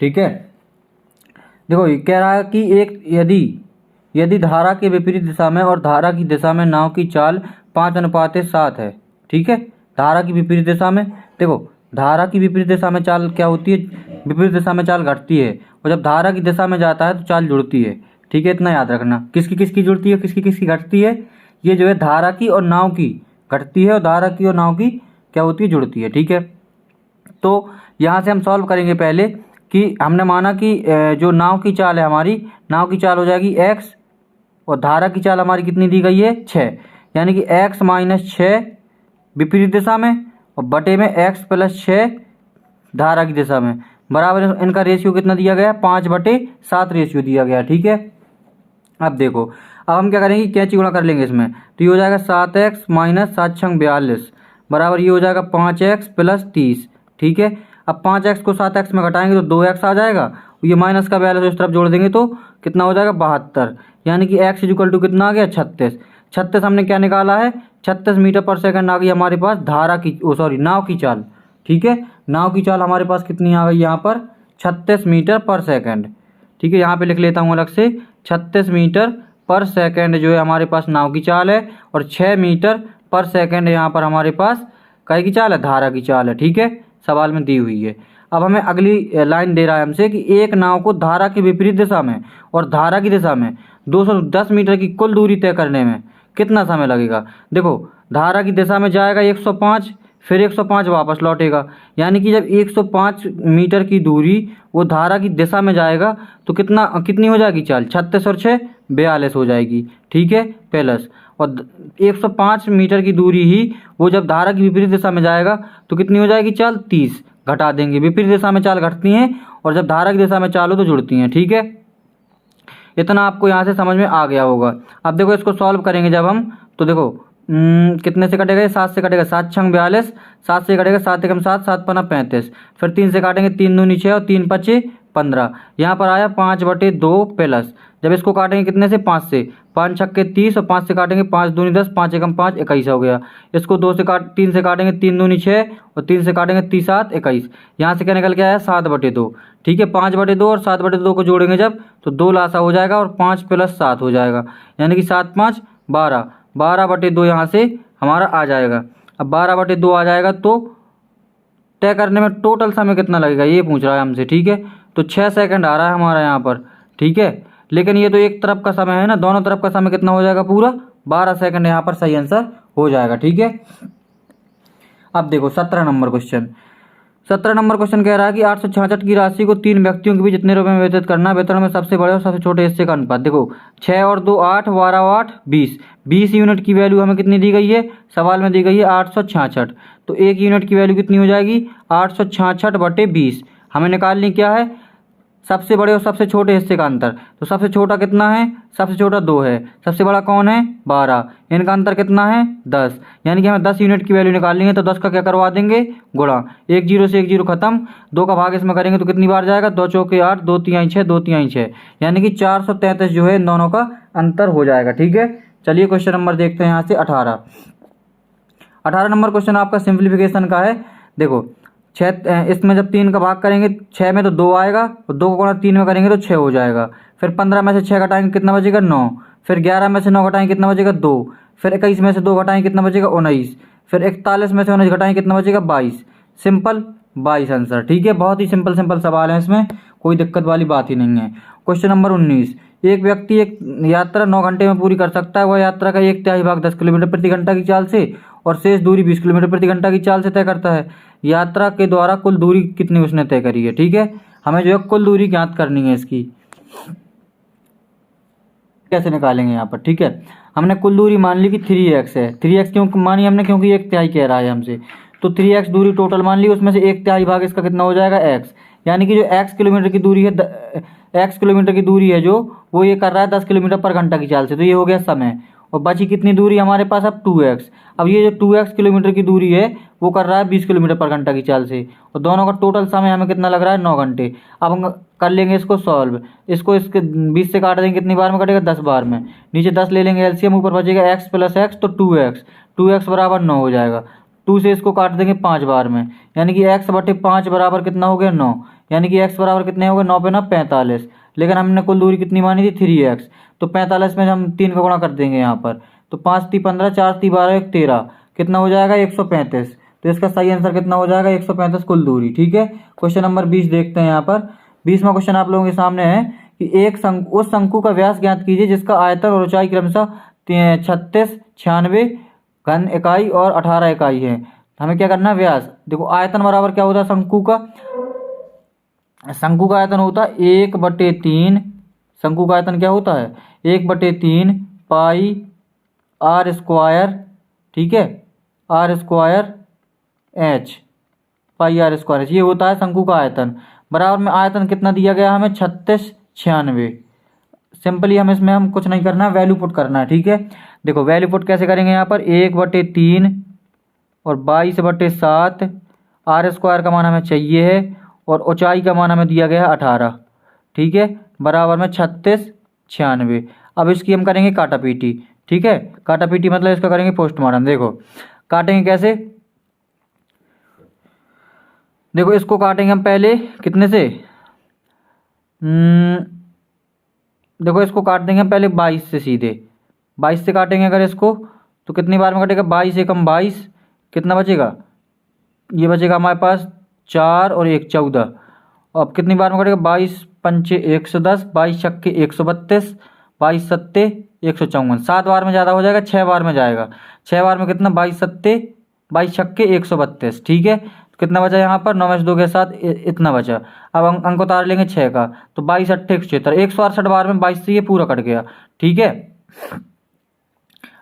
ठीक है, देखो ये कह रहा है कि यदि धारा के विपरीत दिशा में और धारा की दिशा में नाव की चाल 5:7 है। ठीक है, धारा की विपरीत दिशा में, देखो धारा की विपरीत दिशा में चाल क्या होती है, विपरीत दिशा में चाल घटती है, और जब धारा की दिशा में जाता है तो चाल जुड़ती है। ठीक है, इतना याद रखना, किसकी किसकी जुड़ती है, किसकी किसकी घटती है, ये जो है धारा की और नाव की घटती है, और धारा की और नाव की क्या होती है, जुड़ती है। ठीक है, तो यहाँ से हम सॉल्व करेंगे पहले कि हमने माना कि जो नाव की चाल है हमारी, नाव की चाल हो जाएगी x, और धारा की चाल हमारी कितनी दी गई है, 6, यानी कि x - 6 विपरीत दिशा में और बटे में x + 6 धारा की दिशा में, बराबर इनका रेशियो कितना दिया गया, 5/7 रेशियो दिया गया। ठीक है, अब देखो, अब हम क्या करेंगे, कैंची गुणा कर लेंगे इसमें, तो ये हो जाएगा 7x - 7×6 42 बराबर ये हो जाएगा 5x + 30। ठीक है, अब 5x को 7x में घटाएंगे तो 2x आ जाएगा, ये माइनस का 42 इस तरफ जोड़ देंगे तो कितना हो जाएगा, 72, यानी कि x = कितना आ गया, 36। 36 हमने क्या निकाला है, 36 मीटर पर सेकंड आ गई हमारे पास धारा की, नाव की चाल। ठीक है, नाव की चाल हमारे पास कितनी आ गई यहाँ पर, 36 मीटर पर सेकंड। ठीक है, यहाँ पे लिख लेता हूँ अलग से, 36 मीटर पर सेकंड जो है हमारे पास नाव की चाल है, और 6 मीटर पर सेकंड यहाँ पर हमारे पास काय की चाल है, धारा की चाल है। ठीक है, सवाल में दी हुई है। अब हमें अगली लाइन दे रहा है हमसे कि एक नाव को धारा की विपरीत दिशा में और धारा की दिशा में 210 मीटर की कुल दूरी तय करने में कितना समय लगेगा। देखो धारा की दिशा में जाएगा 105, फिर 105 वापस लौटेगा, यानी कि जब 105 मीटर की दूरी वो धारा की दिशा में जाएगा तो कितनी हो जाएगी चाल, 36 और 6 42 हो जाएगी। ठीक है, प्लस, और 105 मीटर की दूरी ही वो जब धारा की विपरीत दिशा में जाएगा तो कितनी हो जाएगी चाल, 30 घटा देंगे। विपरीत दिशा में चाल घटती हैं और जब धारा की दिशा में चाल हो तो जुड़ती हैं। ठीक है, इतना आपको यहाँ से समझ में आ गया होगा। अब देखो इसको सॉल्व करेंगे जब हम, तो देखो कितने से कटेगा, 7 से कटेगा, 7×6 42, 7 से कटेगा 7 × 7 7 × 5 35, फिर 3 से काटेंगे 3 दूनी 6 और 3 5 15, यहाँ पर आया 5/2 प्लस, जब इसको काटेंगे कितने से, 5 से, 5 छक्के 30 और 5 से काटेंगे 5 दूनी 10, 5 × 5 21 हो गया। इसको 3 से काटेंगे 3 दूनी 6 और 3 से काटेंगे 30 7 21, यहाँ से क्या निकल के आया 7/2। ठीक है, 5/2 और 7/2 को जोड़ेंगे जब तो 2 लासा हो जाएगा और 5 + 7 हो जाएगा, यानी कि 7 × 5 12, 12/2 यहाँ से हमारा आ जाएगा। अब 12/2 आ जाएगा तो तय करने में टोटल समय कितना लगेगा ये पूछ रहा है हमसे। ठीक है, तो 6 सेकंड आ रहा है हमारा यहाँ पर। ठीक है, लेकिन ये तो एक तरफ का समय है ना, दोनों तरफ का समय कितना हो जाएगा, पूरा 12 सेकंड यहाँ पर सही आंसर हो जाएगा। ठीक है, अब देखो 17 नंबर क्वेश्चन। 17 नंबर क्वेश्चन कह रहा है कि 866 की राशि को 3 व्यक्तियों के बीच जितने रुपए में वितरित करना है, वितरण में सबसे बड़े और सबसे छोटे हिस्से का अनुपात। देखो 6 और 2 8, 12 और 8 20, 20 यूनिट की वैल्यू हमें कितनी दी गई है, सवाल में दी गई है 866। तो 1 यूनिट की वैल्यू कितनी हो जाएगी, 866/20। हमें निकालनी क्या है, सबसे बड़े और सबसे छोटे हिस्से का अंतर। तो सबसे छोटा कितना है, सबसे छोटा 2 है, सबसे बड़ा कौन है 12, इनका अंतर कितना है 10, यानी कि हमें 10 यूनिट की वैल्यू निकालनी है। तो 10 का क्या करवा देंगे, गुणा, 1 जीरो से 1 जीरो खत्म, 2 का भाग इसमें करेंगे तो कितनी बार जाएगा, 2 चौके 8, 2 तिहाई 6, 2 तिहाई 6, यानी कि 433 जो है इन दोनों का अंतर हो जाएगा। ठीक है, चलिए क्वेश्चन नंबर देखते हैं यहाँ से 18 नंबर क्वेश्चन आपका सिंप्लीफिकेशन का है। देखो 6, इसमें जब 3 का भाग करेंगे 6 में तो 2 आएगा, और 2 को गुणा 3 में करेंगे तो 6 हो जाएगा। फिर 15 में से 6 घटाएंगे कितना बचेगा 9, फिर 11 में से 9 घटाएंगे कितना बचेगा 2, फिर 21 में से 2 घटाएंगे कितना बचेगा 19, फिर 41 में से 19 घटाएंगे कितना बचेगा 22, सिंपल 22 आंसर। ठीक है, बहुत ही सिंपल सवाल है, इसमें कोई दिक्कत वाली बात ही नहीं है। क्वेश्चन नंबर 19, एक व्यक्ति एक यात्रा 9 घंटे में पूरी कर सकता है। वह यात्रा का 1/3 भाग 10 किलोमीटर प्रति घंटा की चाल से और शेष दूरी 20 किलोमीटर प्रति घंटा की चाल से तय करता है। यात्रा के द्वारा कुल दूरी कितनी उसने तय करी है। ठीक है, हमें जो है कुल दूरी ज्ञात करनी है इसकी। कैसे निकालेंगे यहाँ पर, ठीक है, हमने कुल दूरी मान ली कि 3x है। 3x क्यों मानी हमने, क्योंकि 1/3 कह रहा है हमसे, तो 3x दूरी टोटल मान ली, उसमें से 1/3 भाग इसका कितना हो जाएगा x, यानी कि जो x किलोमीटर की दूरी है, x किलोमीटर की दूरी है जो, वो ये कर रहा है 10 किलोमीटर पर घंटा की चाल से। तो ये हो गया समय, और बची कितनी दूरी हमारे पास अब 2x। अब ये जो 2x किलोमीटर की दूरी है वो कर रहा है 20 किलोमीटर पर घंटा की चाल से, और दोनों का टोटल समय हमें कितना लग रहा है 9 घंटे। अब हम कर लेंगे इसको सॉल्व, इसको इसके 20 से काट देंगे, कितनी बार में कटेगा 10 बार में, नीचे 10 ले लेंगे एलसीएम, ऊपर बचेगा x + x, तो 2x बराबर 9 हो जाएगा। 2 से इसको काट देंगे 5 बार में, यानी कि x/5 बराबर कितना हो गया 9, यानी कि x बराबर कितने हो गए 9 पे 9 45, लेकिन हमने कुल दूरी कितनी मानी थी 3x। तो 45 में हम 3 का गुणा कर देंगे यहाँ पर, तो 5 × 3 = 15, 4 × 3 = 12, 1 13, कितना हो जाएगा 135। तो इसका सही आंसर कितना हो जाएगा 135 कुल दूरी। ठीक है, क्वेश्चन नंबर 20 देखते हैं यहाँ पर। 20वां क्वेश्चन आप लोगों के सामने है कि उस शंकु का व्यास ज्ञात कीजिए जिसका आयतन और ऊंचाई क्रमशः 36, 96 घन इकाई और 18 इकाई है। हमें क्या करना है, व्यास। देखो आयतन बराबर क्या होता है शंकु का, शंकु का आयतन होता है 1/3, शंकु का आयतन क्या होता है 1/3 पाई r², ठीक है, r² h, पाई r², ये होता है शंकु का आयतन। बराबर में आयतन कितना दिया गया हमें 36, 96। सिंपली हम कुछ नहीं करना है, वैल्यू पुट करना है। ठीक है, देखो वैल्यू पुट कैसे करेंगे यहाँ पर, 1/3 और 22/7, r² का मान हमें चाहिए है, और ऊंचाई का मान हमें दिया गया है 18। ठीक है, बराबर में 36, 96। अब इसकी हम करेंगे काटा पीटी। ठीक है, काटा पीटी मतलब इसका करेंगे पोस्टमार्टम। देखो काटेंगे कैसे, देखो इसको काटेंगे हम पहले कितने से, देखो इसको काट देंगे हम पहले 22 से, सीधे 22 से काटेंगे अगर इसको, तो कितनी बार में कटेगा 22 एकम 22, कितना बचेगा, ये बचेगा हमारे पास 4 और 1 14। अब कितनी बार में कटेगा 22 × 5 = 110, 22 छक्के 132, 22 सत्ते 154, 7 बार में ज़्यादा हो जाएगा, 6 बार में जाएगा। 6 बार में कितना 22 सत्ते 22 छक्के 132। ठीक है, कितना बचा यहाँ पर, 9 में से 2 के साथ इतना बचा। अब अंक उतार लेंगे 6 का, तो 22 8 176, 168 बार में 22 से ये पूरा कट गया। ठीक है,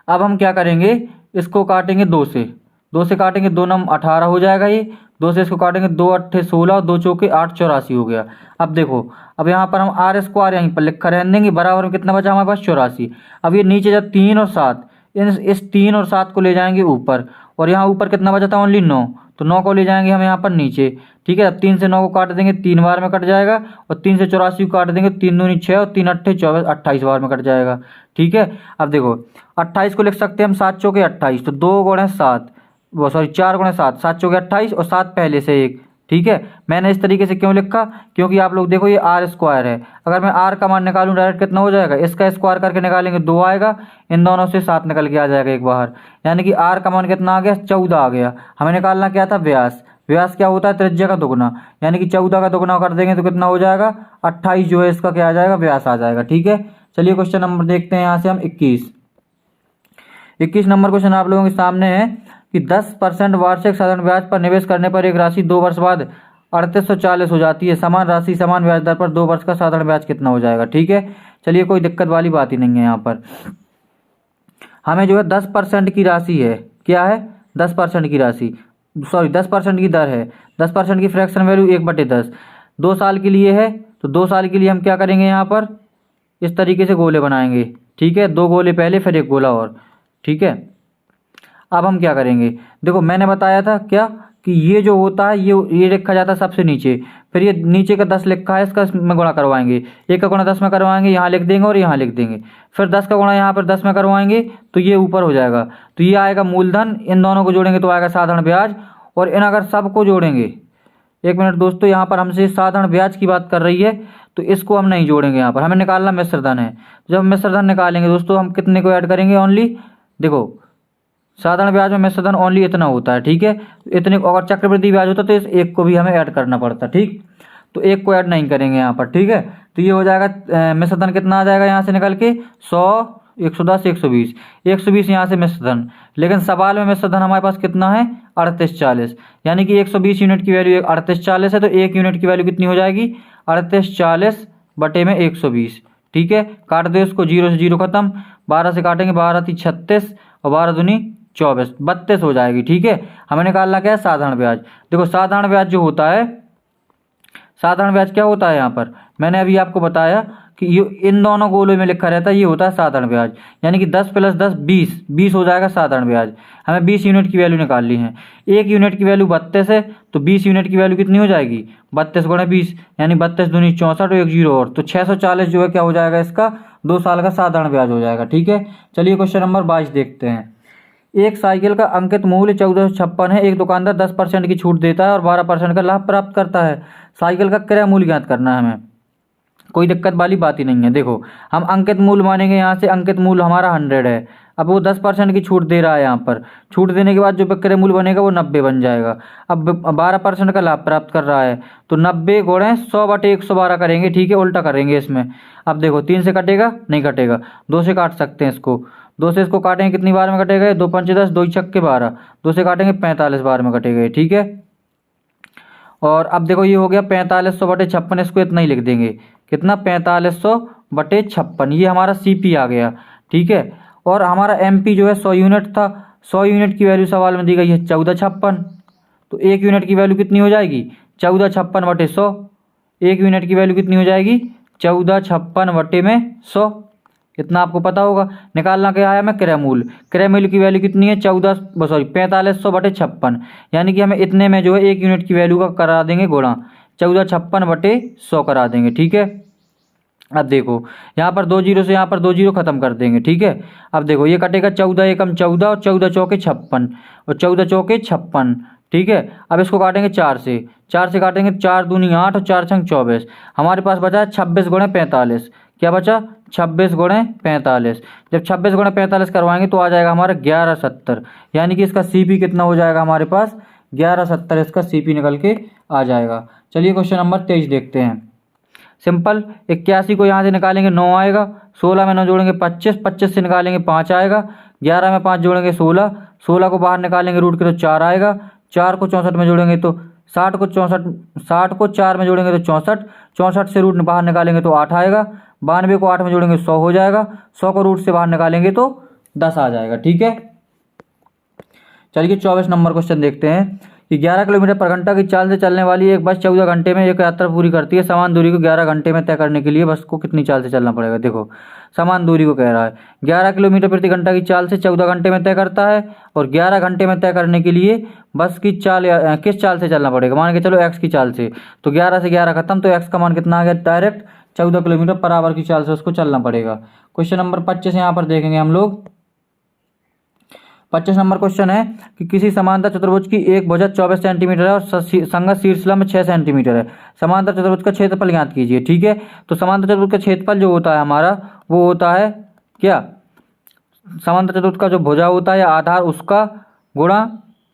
अब हम क्या करेंगे, इसको काटेंगे 2 से, 2 से काटेंगे 2 9 18 हो जाएगा ये, 2 से इसको काटेंगे 2 8 16, 2 चौके 8 84 हो गया। अब देखो, अब यहाँ पर हम r² यहीं पर लिखकर रहने देंगे, बराबर में कितना बचा हमारे पास 84। अब ये नीचे जब 3 और 7, इस 3 और 7 को ले जाएंगे ऊपर, और यहाँ ऊपर कितना बचा था ओनली 9, तो 9 को ले जाएंगे हम यहाँ पर नीचे। ठीक है, अब 3 से 9 को काट देंगे 3 बार में कट जाएगा, और 3 से 84 को काट देंगे 3 दूनी 6 और 3 8 24, 28 बार में कट जाएगा। ठीक है, अब देखो 28 को लिख सकते हैं हम 7 चौके 28, तो 2 × 7, वो सॉरी 4 × 7, 7 चौके 28 और 7 पहले से 1। ठीक है, मैंने इस तरीके से क्यों लिखा, क्योंकि आप लोग देखो ये r² है, अगर मैं r का मान निकालूं डायरेक्ट कितना हो जाएगा, इसका स्क्वायर करके निकालेंगे 2 आएगा, इन दोनों से 7 निकल के आ जाएगा एक बाहर, यानी कि r का मान कितना आ गया 14 आ गया। हमें निकालना क्या था, व्यास। व्यास क्या होता है, त्रिज्या का दुगुना, यानी कि 14 का दुगुना कर देंगे तो कितना हो जाएगा 28, जो है इसका क्या आ जाएगा, व्यास आ जाएगा। ठीक है, चलिए क्वेश्चन नंबर देखते हैं यहाँ से हम 21 नंबर क्वेश्चन आप लोगों के सामने है। कि 10% वार्षिक साधारण ब्याज पर निवेश करने पर एक राशि 2 वर्ष बाद 3840 हो जाती है। समान राशि समान ब्याज दर पर 2 वर्ष का साधारण ब्याज कितना हो जाएगा। ठीक है, चलिए कोई दिक्कत वाली बात ही नहीं है। यहाँ पर हमें जो है 10% की राशि है, क्या है 10% की राशि, सॉरी 10% की दर है, 10% की फ्रैक्शन वैल्यू 1/10, 2 साल के लिए है। तो 2 साल के लिए हम क्या करेंगे, यहाँ पर इस तरीके से गोले बनाएंगे। ठीक है, 2 गोले पहले फिर एक गोला और। ठीक है, अब हम क्या करेंगे, देखो मैंने बताया था क्या कि ये जो होता है ये लिखा जाता है सबसे नीचे, फिर ये नीचे का 10 लिखा है इसका में गुणा करवाएंगे, 1 का गुणा 10 में करवाएंगे, यहाँ लिख देंगे और यहाँ लिख देंगे, फिर 10 का गुणा यहाँ पर 10 में करवाएंगे तो ये ऊपर हो जाएगा। तो ये आएगा मूलधन, इन दोनों को जोड़ेंगे तो आएगा साधारण ब्याज, और इन अगर सबको जोड़ेंगे, 1 मिनट दोस्तों, यहाँ पर हमसे साधारण ब्याज की बात कर रही है तो इसको हम नहीं जोड़ेंगे। यहाँ पर हमें निकालना मिश्र धन है। जब मिश्र धन निकालेंगे दोस्तों हम कितने को ऐड करेंगे, ओनली, देखो साधारण ब्याज में मिश्र धन ओनली इतना होता है। ठीक है, इतने, अगर चक्रवृद्धि ब्याज होता तो इस एक को भी हमें ऐड करना पड़ता। ठीक, तो एक को ऐड नहीं करेंगे यहाँ पर। ठीक है, तो ये हो जाएगा मिश्र धन कितना आ जाएगा यहाँ से निकल के 100, 110, 120, 120 यहाँ से मिश्र धन। लेकिन सवाल में मिश्र धन हमारे पास कितना है 3840, यानी कि 120 यूनिट की वैल्यू 3840 है, तो 1 यूनिट की वैल्यू कितनी हो जाएगी 3840 बटे में 120। ठीक है, काट दो इसको, 0 से 0 खत्म, 12 से काटेंगे, 12 × 36 और 12 दूनी 24, 32 हो जाएगी। ठीक है, हमें निकालना क्या है साधारण ब्याज। देखो साधारण ब्याज जो होता है, साधारण ब्याज क्या होता है, यहाँ पर मैंने अभी आपको बताया कि ये इन दोनों गोलों में लिखा रहता है, ये होता है साधारण ब्याज, यानी कि 10 + 10 20 हो जाएगा साधारण ब्याज। हमें 20 यूनिट की वैल्यू निकालनी है, 1 यूनिट की वैल्यू 32 है, तो 20 यूनिट की वैल्यू कितनी हो जाएगी 32 × 20, यानी 32 दूनी 64 और 1 0 और, तो 640 जो है क्या हो जाएगा इसका 2 साल का साधारण ब्याज हो जाएगा। ठीक है, चलिए क्वेश्चन नंबर 22 देखते हैं। एक साइकिल का अंकित मूल्य 1456 है। एक दुकानदार 10% की छूट देता है और 12% का लाभ प्राप्त करता है। साइकिल का क्रय मूल्य ज्ञात करना है हमें। कोई दिक्कत वाली बात ही नहीं है। देखो हम अंकित मूल्य मानेंगे, यहाँ से अंकित मूल्य हमारा 100 है। अब वो 10% की छूट दे रहा है, यहाँ पर छूट देने के बाद जो विक्रय मूल्य बनेगा वो 90 बन जाएगा। अब 12% का लाभ प्राप्त कर रहा है, तो 90 × 100 बटे 112 करेंगे। ठीक है, उल्टा करेंगे इसमें। अब देखो 3 से कटेगा, नहीं कटेगा, 2 से काट सकते हैं इसको, 2 से इसको काटेंगे कितनी बार में कटेगा, 2 × 5 = 10, 2 × 6 = 12, 2 से काटेंगे 45 बार में कटेगा। ठीक है, और अब देखो ये हो गया 4500 बटे 56, इसको इतना ही लिख देंगे, कितना 4500 बटे 56, ये हमारा CP आ गया। ठीक है, और हमारा MP जो है 100 यूनिट था, 100 यूनिट की वैल्यू सवाल में दी गई है 1456, तो 1 यूनिट की वैल्यू कितनी हो जाएगी 1456 बटे 100, 1 यूनिट की वैल्यू कितनी हो जाएगी 1456 बटे में 100, इतना आपको पता होगा। निकालना क्या है हमें क्रय मूल्य, क्रय मूल्य की वैल्यू कितनी है 4500 बटे 56, यानी कि हमें इतने में जो है 1 यूनिट की वैल्यू का करा देंगे गुणा, 1456 बटे 100 करा देंगे। ठीक है, अब देखो यहाँ पर 2 0 से यहाँ पर 2 0 खत्म कर देंगे। ठीक है, अब देखो ये कटेगा 14 एकम 14 और 14 चौके 56 और 14 चौके 56। ठीक है, अब इसको काटेंगे 4 से, 4 से काटेंगे 4 दूनी 8 और 4 छंग 24, हमारे पास बचा 26 × 45, क्या बचा 26 × 45। जब 26 × 45 करवाएंगे तो आ जाएगा हमारा 1170, यानी कि इसका CP कितना हो जाएगा हमारे पास 1170, इसका CP निकल के आ जाएगा। चलिए क्वेश्चन नंबर 23 देखते हैं। सिंपल, 81 को यहाँ से निकालेंगे 9 आएगा, 16 में 9 जोड़ेंगे 25, 25 से निकालेंगे 5 आएगा, 11 में 5 जोड़ेंगे 16, 16 को बाहर निकालेंगे रूट के तो 4 आएगा, 4 को 64 में जोड़ेंगे तो 60 को 4 में जोड़ेंगे तो 64, 64 से रूट बाहर निकालेंगे तो 8 आएगा, 92 को 8 में जोड़ेंगे 100 हो जाएगा, 100 को रूट से बाहर निकालेंगे तो 10 आ जाएगा। ठीक है, चलिए 24 नंबर क्वेश्चन देखते हैं कि 11 किलोमीटर पर घंटा की चाल से चलने वाली एक बस 14 घंटे में एक यात्रा पूरी करती है। समान दूरी को 11 घंटे में तय करने के लिए बस को कितनी चाल से चलना पड़ेगा। देखो समान दूरी को कह रहा है, 11 किलोमीटर प्रति घंटा की चाल से 14 घंटे में तय करता है, और 11 घंटे में तय करने के लिए बस की चाल किस चाल से चलना पड़ेगा, मान के चलो x की चाल से, तो 11 से 11 खत्म, तो x का मान कितना आ गया डायरेक्ट 14 किलोमीटर पर आवर की चाल से उसको चलना पड़ेगा। क्वेश्चन नंबर 25 यहाँ पर देखेंगे हम लोग। 25 नंबर क्वेश्चन है कि किसी समांतर चतुर्भुज की एक भुजा 24 सेंटीमीटर है और संगत शीर्षलंब 6 सेंटीमीटर है। समांतर चतुर्भुज का क्षेत्रफल ज्ञात कीजिए। ठीक है, तो समांतर चतुर्भुज का क्षेत्रफल जो होता है हमारा वो होता है क्या, समांतर चतुर्भुज का जो भुजा होता है या आधार उसका गुणा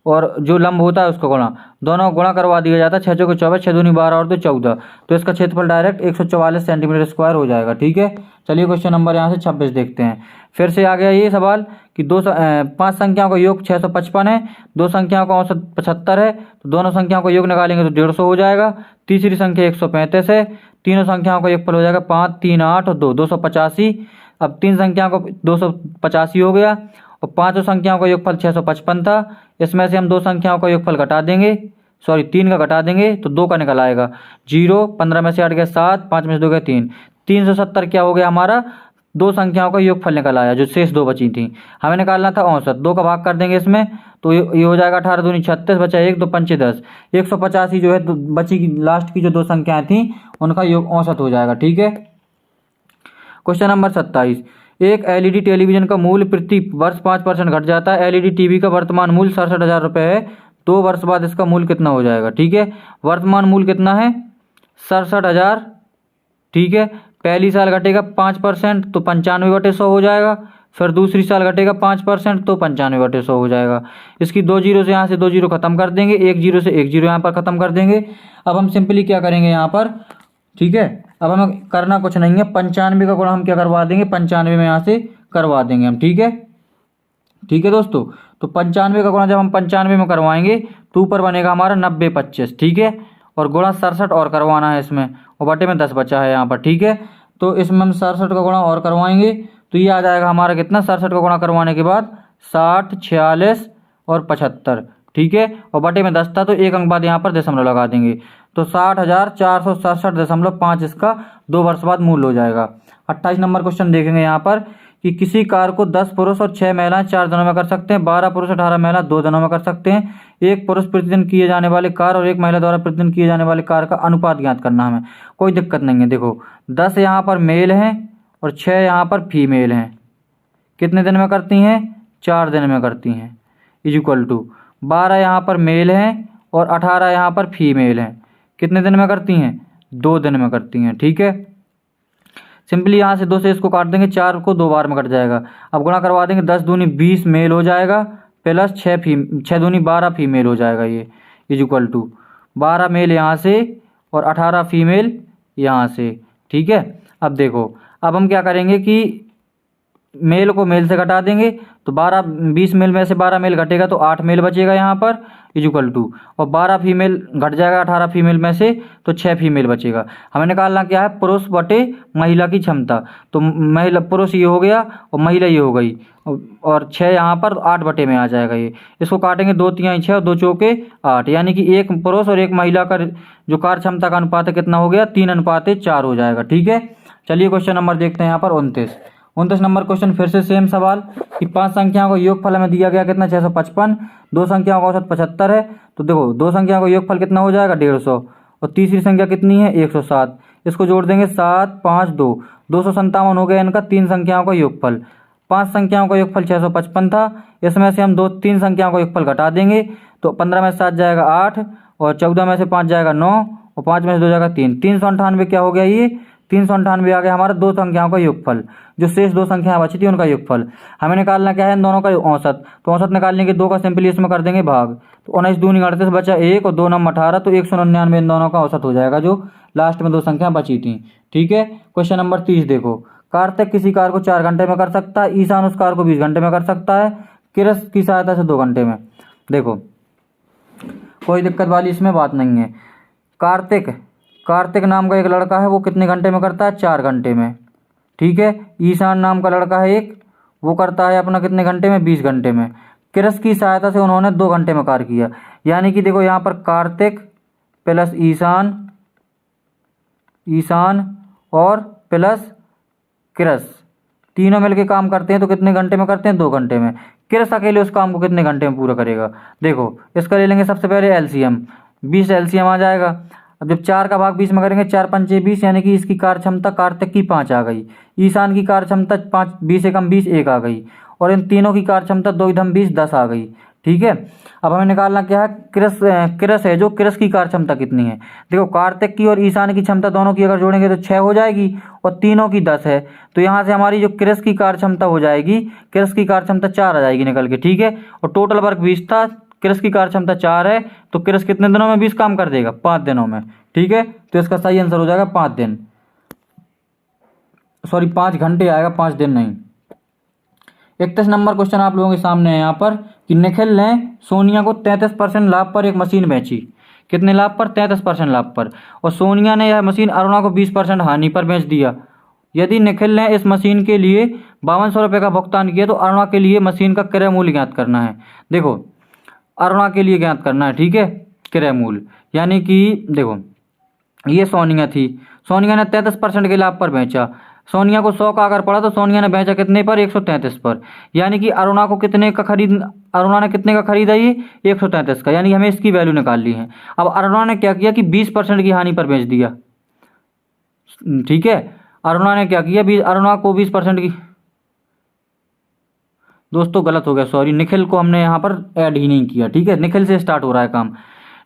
और जो लंब होता है उसका गुणा, दोनों गुणा करवा दिया जाता है। 6 चौके 24, 6 दूनी 12 और 2 14, तो इसका क्षेत्रफल डायरेक्ट 144 सेंटीमीटर स्क्वायर हो जाएगा। ठीक है, चलिए क्वेश्चन नंबर यहाँ से 26 देखते हैं। फिर से आ गया ये सवाल कि 5 संख्याओं का योग 655 है, 2 संख्याओं का औसत 75 है, तो दोनों संख्याओं का योग निकालेंगे तो 150 हो जाएगा। तीसरी संख्या 135 है, तीनों संख्याओं का योगफल हो जाएगा 5, 3, 8 और 2, 285। अब 3 संख्याओं को 285 हो गया और 5 संख्याओं का योगफल 655 था। इसमें से हम 2 संख्याओं का योगफल घटा देंगे, 3 का घटा देंगे तो 2 का निकल आएगा। 0, 15 में से 8 गया 7, 5 में से 2 गया 3, 370 क्या हो गया हमारा, 2 संख्याओं का योगफल निकल आया, जो शेष 2 बची थी। हमें निकालना था औसत, 2 का भाग कर देंगे इसमें तो ये हो जाएगा 18 दूनी 36, बचा 1, 2 पंचे 10, 185 जो है बची लास्ट की जो 2 संख्याएं थी उनका योग औसत हो जाएगा। ठीक है। क्वेश्चन नंबर 27, एक एलईडी टेलीविजन का मूल्य प्रति वर्ष 5% घट जाता है। एलईडी टीवी का वर्तमान मूल्य 67,000 रुपये है, 2 वर्ष बाद इसका मूल्य कितना हो जाएगा। ठीक है। वर्तमान मूल्य कितना है, 67,000। ठीक है। पहली साल घटेगा 5% तो 95/100 हो जाएगा, फिर दूसरी साल घटेगा 5% तो 95/100 हो जाएगा। इसकी 2 जीरो से यहाँ से 2 जीरो खत्म कर देंगे, 1 जीरो से 1 जीरो यहाँ पर खत्म कर देंगे। अब हम सिंपली क्या करेंगे यहाँ पर, ठीक है, अब हमें करना कुछ नहीं है, 95 का गुणा हम क्या करवा देंगे, 95 में यहाँ से करवा देंगे हम। ठीक है। ठीक है दोस्तों, तो 95 का गुणा जब हम 95 में करवाएंगे तो ऊपर बनेगा हमारा 90/25। ठीक है। और गुणा 67 और करवाना है इसमें, और बटे में 10 बचा है यहाँ पर। ठीक है। तो इसमें हम 67 का गुणा और करवाएंगे तो ये आ जाएगा हमारा कितना, 67 का गुणा करवाने के बाद 60, 46 और 75। ठीक है। और बटे में 10 था तो 1 अंक बाद यहाँ पर दशमलव लगा देंगे तो 60,467.5 इसका 2 वर्ष बाद मूल्य हो जाएगा। 28 नंबर क्वेश्चन देखेंगे यहाँ पर कि किसी कार को 10 पुरुष और 6 महिलाएं 4 दिनों में कर सकते हैं, 12 पुरुष 18 महिला 2 दिनों में कर सकते हैं। एक पुरुष प्रतिदिन किए जाने वाले कार्य और एक महिला द्वारा प्रतिदिन किए जाने वाले कार्य का अनुपात ज्ञात करना हमें। कोई दिक्कत नहीं है। देखो 10 यहाँ पर मेल हैं और 6 यहाँ पर फीमेल हैं, कितने दिन में करती हैं, 4 दिन में करती हैं, इक्वल टू 12 यहाँ पर मेल हैं और 18 यहाँ पर फीमेल हैं, कितने दिन में करती हैं, 2 दिन में करती हैं। ठीक है। सिंपली यहाँ से 2 से इसको काट देंगे, 4 को 2 बार में कट जाएगा। अब गुणा करवा देंगे, 10 दूनी 20 मेल हो जाएगा प्लस 6 दूनी 12 फीमेल हो जाएगा, ये इक्वल टू 12 मेल यहाँ से और 18 फीमेल यहाँ से। ठीक है। अब देखो, अब हम क्या करेंगे कि मेल को मेल से घटा देंगे तो 20 मेल में से 12 मेल घटेगा तो 8 मेल बचेगा यहाँ पर, इक्वल टू, और 12 फीमेल घट जाएगा 18 फीमेल में से तो 6 फीमेल बचेगा। हमें निकालना क्या है, पुरुष बटे महिला की क्षमता। तो महिला पुरुष ये हो गया और महिला ये हो गई, और 6 यहाँ पर 8 बटे में आ जाएगा। ये इसको काटेंगे, 2 तिहाई 6 और 2 चौके 8, यानी कि एक पुरुष और एक महिला का जो कार्य क्षमता का अनुपात है कितना हो गया, 3:4 हो जाएगा। ठीक है। चलिए क्वेश्चन नंबर देखते हैं यहाँ पर 29 नंबर क्वेश्चन, फिर से सेम सवाल कि 5 संख्याओं का योगफल हमें दिया गया कितना, 655, 2 संख्याओं का औसत 75 है। तो देखो 2 संख्याओं का योगफल कितना हो जाएगा, 150, और तीसरी संख्या कितनी है, 107। इसको जोड़ देंगे 7, 5, 2, 257 हो गया इनका 3 संख्याओं का योगफल। 5 संख्याओं का योगफल 655 था, इसमें से हम 3 संख्याओं का योगफल घटा देंगे तो 15 में से 7 जाएगा 8, और 14 में से 5 जाएगा 9, और 5 में से 2 जाएगा 3, 398 क्या हो गया, ये 398 आ गया हमारा 2 संख्याओं का योगफल। जो शेष 2 संख्याएं बची थी उनका योगफल हमें निकालना क्या है, इन दोनों का औसत। तो औसत निकालने के 2 का सिंपली इसमें कर देंगे भाग, तो 19 दूनी 38 बचा 1 और 2 9 18, तो 199 इन दोनों का औसत हो जाएगा जो लास्ट में 2 संख्या बची थी। ठीक है। क्वेश्चन नंबर 30 देखो, कार्तिक किसी कार को 4 घंटे में कर सकता है, ईशान उस कार को 20 घंटे में कर सकता है, किरस की सहायता से 2 घंटे में। देखो कोई दिक्कत वाली इसमें बात नहीं है। कार्तिक नाम का एक लड़का है, वो कितने घंटे में करता है, 4 घंटे में। ठीक है। ईशान नाम का लड़का है एक, वो करता है अपना कितने घंटे में, 20 घंटे में। किरस की सहायता से उन्होंने 2 घंटे में कार्य किया, यानी कि देखो यहाँ पर कार्तिक प्लस ईशान और प्लस किरस तीनों मिलके काम करते हैं तो कितने घंटे में करते हैं, 2 घंटे में। किरस अकेले उस काम को कितने घंटे में पूरा करेगा। देखो इसका ले लेंगे सबसे पहले एलसीएम, 20 एलसीएम आ जाएगा। अब जब 4 का भाग 20 में करेंगे, 4 पंचे 20, यानी कि इसकी कार्य क्षमता कार्तिक की 5 आ गई, ईशान की कार्य क्षमता 5, 20 एकम 20 1 आ गई, और इन तीनों की कार्य क्षमता 2 इधम 20 10 आ गई। ठीक है। अब हमें निकालना क्या है, किरस है जो, किरस की कार्य क्षमता कितनी है। देखो कार्तिक की और ईशान की क्षमता दोनों की अगर जोड़ेंगे तो 6 हो जाएगी, और तीनों की 10 है, तो यहाँ से हमारी जो किरस की कार्य क्षमता हो जाएगी, किरस की कार्य क्षमता 4 आ जाएगी निकल के। ठीक है। और टोटल वर्क 20 था, किरस की कार्य क्षमता 4 है, तो किरस कितने दिनों में 20 काम कर देगा, 5 दिनों में। ठीक है। तो इसका सही आंसर हो जाएगा 5 दिन, 5 घंटे आएगा, 5 दिन नहीं। 31 नंबर क्वेश्चन आप लोगों के सामने है यहाँ पर कि निखिल ने सोनिया को 33% लाभ पर एक मशीन बेची। कितने लाभ पर? 33% लाभ पर। और सोनिया ने यह मशीन अरुणा को 20% हानि पर बेच दिया। यदि निखिल ने इस मशीन के लिए 5200 रुपये का भुगतान किया तो अरुणा के लिए मशीन का क्रय मूल्य ज्ञात करना है। देखो, अरुणा के लिए ज्ञात करना है, ठीक है, क्रय मूल्य। यानी कि देखो, ये सोनिया थी, सोनिया ने 33% के लाभ पर बेचा। सोनिया को 100 का अगर पड़ा तो सोनिया ने बेचा कितने पर? 133 पर। यानी कि अरुणा को कितने का अरुणा ने कितने का खरीदा? ये 133 का। यानी हमें इसकी वैल्यू निकालनी है। अब अरुणा ने क्या किया कि 20% की हानि पर बेच दिया, ठीक है। अरुणा ने क्या किया? अरुणा को 20% की, दोस्तों गलत हो गया, सॉरी, निखिल को हमने यहाँ पर ऐड ही नहीं किया, ठीक है। निखिल से स्टार्ट हो रहा है काम।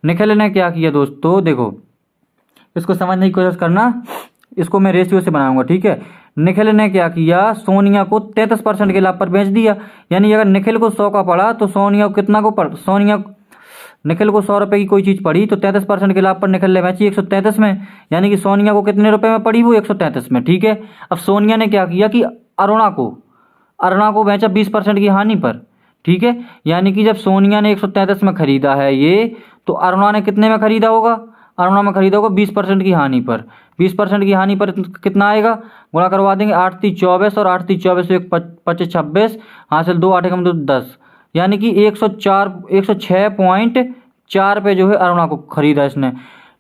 निखिल ने क्या किया दोस्तों, देखो इसको समझने की कोशिश करना, इसको मैं रेशियो से बनाऊंगा, ठीक है। निखिल ने क्या किया? सोनिया को 33% के लाभ पर बेच दिया। यानी अगर निखिल को 100 का पड़ा तो सोनिया को कितना को पड़, निखिल को 100 रुपये की कोई चीज़ पड़ी तो 33% के लाभ पर निखिल ने बेची 133 में। यानी कि सोनिया को कितने रुपए में पड़ी? वो 133 में, ठीक है। अब सोनिया ने क्या किया कि अरुणा को बेचा 20% की हानि पर, ठीक है। यानी कि जब सोनिया ने 133 में खरीदा है ये, तो अरुणा ने कितने में खरीदा होगा? अरुणा में खरीदा होगा 20% की हानि पर। 20% की हानि पर कितना आएगा? गुणा करवा देंगे, 8 3 24 और 8 3 24 1 25 26, हासिल 2 8 कम 2 10। यानी कि 106.4 पे जो है अरुणा को खरीदा इसने।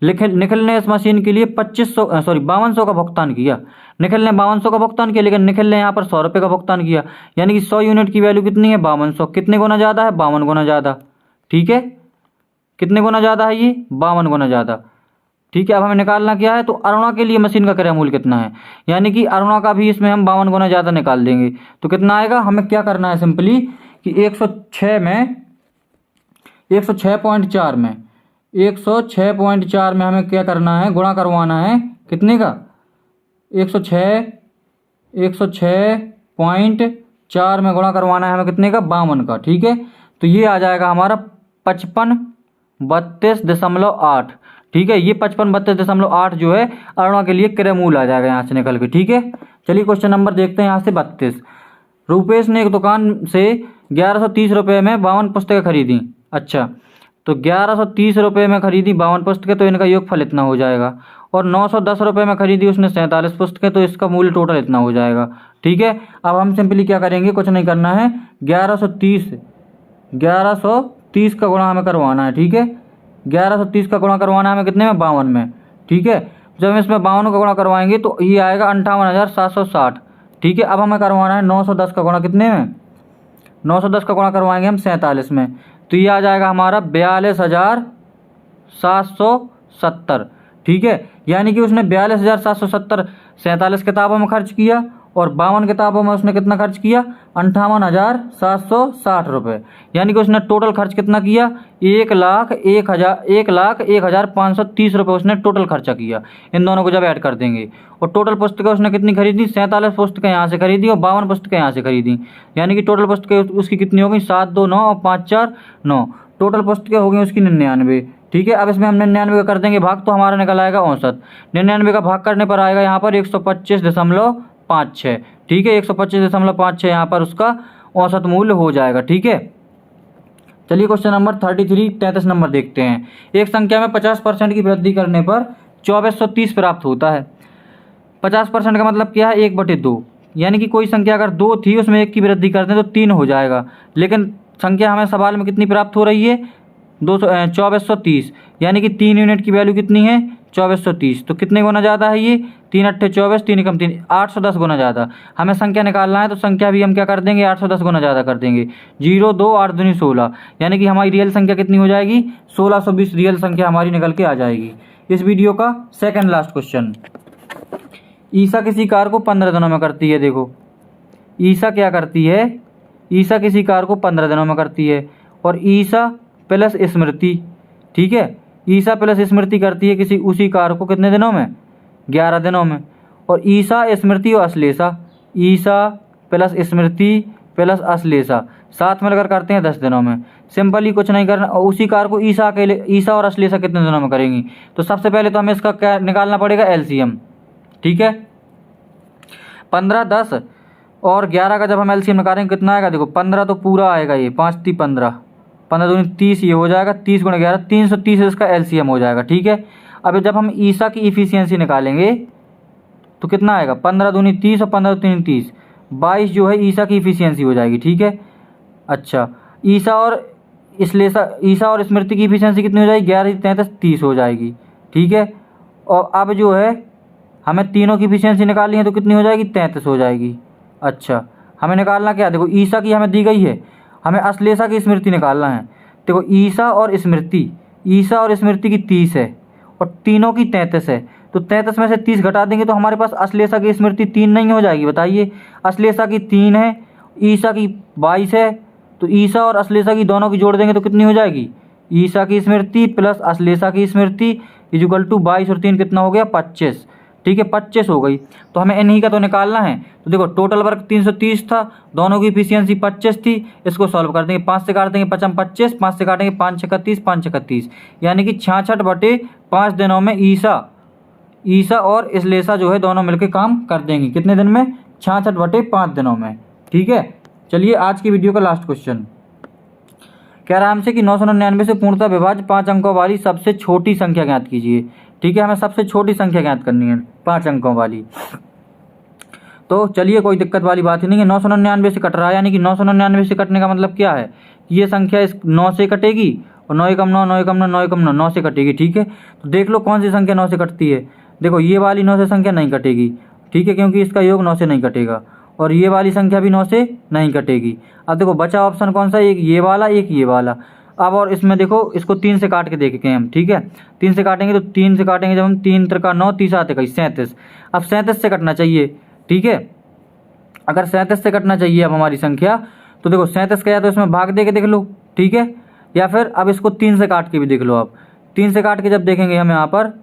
निखिल ने इस मशीन के लिए 5200 का भुगतान किया। निखिल ने 5200 का भुगतान किया, लेकिन निखिल ने यहाँ पर 100 रुपये का भुगतान किया। यानी कि 100 यूनिट की वैल्यू कितनी है? 5200। कितने गुना ज़्यादा है? 52 गुना ज़्यादा, ठीक है। कितने गुना ज़्यादा है ये? 52 गुना ज़्यादा, ठीक है। अब हमें निकालना क्या है? तो अरुणा के लिए मशीन का क्रय मूल्य कितना है। यानी कि अरुणा का भी इसमें हम 52 गुना ज़्यादा निकाल देंगे। तो कितना आएगा? हमें क्या करना है सिंपली कि 106 में 106.4 में 106.4 में हमें क्या करना है? गुणा करवाना है कितने का? 106.4 में गुणा करवाना है हमें कितने का? 52 का, ठीक है। तो ये आ जाएगा हमारा 5532.8, ठीक है। ये 5532.8 जो है अरुणा के लिए क्रय मूल्य आ जाएगा यहाँ से निकल के, ठीक है। चलिए क्वेश्चन नंबर देखते हैं यहाँ से 32। रुपेश ने एक दुकान से 1130 रुपये में 52 पुस्तकें खरीदी। अच्छा, तो 1130 रुपये में खरीदी 52 पुस्तकें, तो इनका योगफल इतना हो जाएगा। और 910 रुपये में खरीदी उसने 47 पुस्तकें, तो इसका मूल्य टोटल इतना हो जाएगा, ठीक है। अब हम सिंपली क्या करेंगे? कुछ नहीं करना है, 1130 का गुणा हमें करवाना है, ठीक है। 1130 का गुणा करवाना है हमें कितने में? 52 में, ठीक है। जब हम इसमें 52 का गुणा करवाएंगे तो ये आएगा 58,760, ठीक है। अब हमें करवाना है 910 का गुणा कितने में? 910 का गुणा करवाएंगे हम 47 में, तो ये आ जाएगा हमारा 42,770, ठीक है। यानी कि उसने 42,770 47 किताबों में खर्च किया और 52 किताबों में उसने कितना खर्च किया? 58,760 रुपये। यानी कि उसने टोटल खर्च कितना किया? 1,01,530 रुपये उसने टोटल खर्चा किया। इन दोनों को जब ऐड कर देंगे, और टोटल पुस्तकें उसने कितनी खरीदी? 47 पुस्तकें यहाँ से खरीदी और 52 पुस्तकें यहाँ से खरीदी। यानी कि टोटल पुस्तकें उसकी कितनी हो गई? 7 2 9 और 5 4 9। टोटल पुस्तकें हो गई उसकी 99, ठीक है। अब इसमें हम 99 का कर देंगे भाग, तो हमारा निकल आएगा 69। 99 का भाग करने पर आएगा यहाँ पर 125.56, ठीक है। 125.56 यहाँ पर उसका औसत मूल्य हो जाएगा, ठीक है। चलिए क्वेश्चन नंबर 33 नंबर देखते हैं। एक संख्या में 50% की वृद्धि करने पर 2430 प्राप्त होता है। 50% का मतलब क्या है? 1/2। यानी कि कोई संख्या अगर 2 थी उसमें 1 की वृद्धि करते हैं तो 3 हो जाएगा, लेकिन संख्या हमें सवाल में कितनी प्राप्त हो रही है? 2430। यानी कि 3 यूनिट की वैल्यू कितनी है? 2430। तो कितने गुना ज़्यादा है ये? 3 8 24, 3 कम 3, 810 गुना ज़्यादा। हमें संख्या निकालना है तो संख्या भी हम क्या कर देंगे? 810 गुना ज़्यादा कर देंगे। 0 2 8 दूनी 16, यानी कि हमारी रियल संख्या कितनी हो जाएगी? 1620 रियल संख्या हमारी निकल के आ जाएगी। इस वीडियो का सेकंड लास्ट क्वेश्चन। ईसा किसी कार को 15 दिनों में करती है। देखो, ईसा क्या करती है? ईसा किसी कार को 15 दिनों में करती है, और ईसा प्लस स्मृति, ठीक है, ईसा प्लस स्मृति करती है किसी उसी कार को कितने दिनों में? 11 दिनों में। और ईसा स्मृति और अश्लेषा, ईसा प्लस स्मृति प्लस अश्लेषा साथ मिलकर करते हैं 10 दिनों में। सिंपली कुछ नहीं करना, और उसी कार को ईसा अकेले, ईसा और अश्लेषा कितने दिनों में करेंगी? तो सबसे पहले तो हमें इसका क्या निकालना पड़ेगा? एलसीएम, ठीक है। 15 10 और 11 का जब हम एलसीएम निकालेंगे कितना आएगा, देखो 15 तो पूरा आएगा, ये 5 × 3 = 15, 15 दूनी 30, ये हो जाएगा 30 × 11 330 इसका एलसीएम हो जाएगा। ठीक है, अब जब हम ईसा की इफिशियंसी निकालेंगे तो कितना आएगा, 15 दूनी 30 और 15 दूनी 30, 22 जो है ईसा की इफिशियंसी हो जाएगी। ठीक है, अच्छा ईसा और स्मृति की इफिशियंसी कितनी हो जाएगी, 11 × 33 30 हो जाएगी। ठीक है, और अब जो है हमें तीनों की इफिशियंसी निकालनी है तो कितनी हो जाएगी, 33 हो जाएगी। अच्छा हमें निकालना क्या, देखो ईसा की हमें दी गई है, हमें अश्लेषा की स्मृति निकालना है। देखो ईसा और स्मृति की 30 है और तीनों की 33 है, तो 33 में से 30 घटा देंगे तो हमारे पास अश्लेषा की स्मृति 3 नहीं हो जाएगी, बताइए। अश्लेषा की 3 है, ईसा की 22 है, तो ईसा और अश्लेषा की दोनों की जोड़ देंगे तो कितनी हो जाएगी, ईसा की स्मृति प्लस अश्लेषा की स्मृति = 22 और 3 कितना हो गया, 25। ठीक है, 25 हो गई। तो हमें इन्हीं का तो निकालना है। तो देखो टोटल वर्क 330 था, दोनों की इफिशियंसी 25 थी। इसको सॉल्व कर देंगे, 5 से काट देंगे 5 × 25, 5 से काटेंगे 5 × 31, 5 × 31, यानी कि 66/5 दिनों में ईसा और अश्लेषा जो है दोनों मिलकर काम कर देंगे। कितने दिन में, 66/5 दिनों में। ठीक है, चलिए आज की वीडियो का लास्ट क्वेश्चन कह रहा है हमसे कि 999 से पूर्णतः विभाज्य 5 अंकों वाली सबसे छोटी संख्या ज्ञात कीजिए। ठीक है, हमें सबसे छोटी संख्या ज्ञात करनी है 5 अंकों वाली। तो चलिए कोई दिक्कत वाली बात ही नहीं है, 999 से कट रहा है, यानी कि 999 से कटने का मतलब क्या है कि ये संख्या इस 9 से कटेगी और 9 × 9 9 × 9 9 × 9 9 से कटेगी। ठीक है, तो देख लो कौन सी संख्या 9 से कटती है। देखो ये वाली 9 से संख्या नहीं कटेगी। ठीक है, क्योंकि इसका योग 9 से नहीं कटेगा, और ये वाली संख्या भी 9 से नहीं कटेगी। अब देखो बचा ऑप्शन कौन सा, एक ये वाला, एक ये वाला। अब और इसमें देखो इसको 3 से काट के देखेंगे हम। ठीक है, 3 से काटेंगे तो 3 से काटेंगे जब हम 3 × 3 = 9, 30 आते 37। अब 37 से कटना चाहिए। ठीक है, अगर 37 से कटना चाहिए अब हमारी संख्या, तो देखो 37 का या तो इसमें भाग दे के देख लो। ठीक है, या फिर अब इसको 3 से काट के भी देख लो। अब 3 से काट के जब देखेंगे हम यहाँ पर,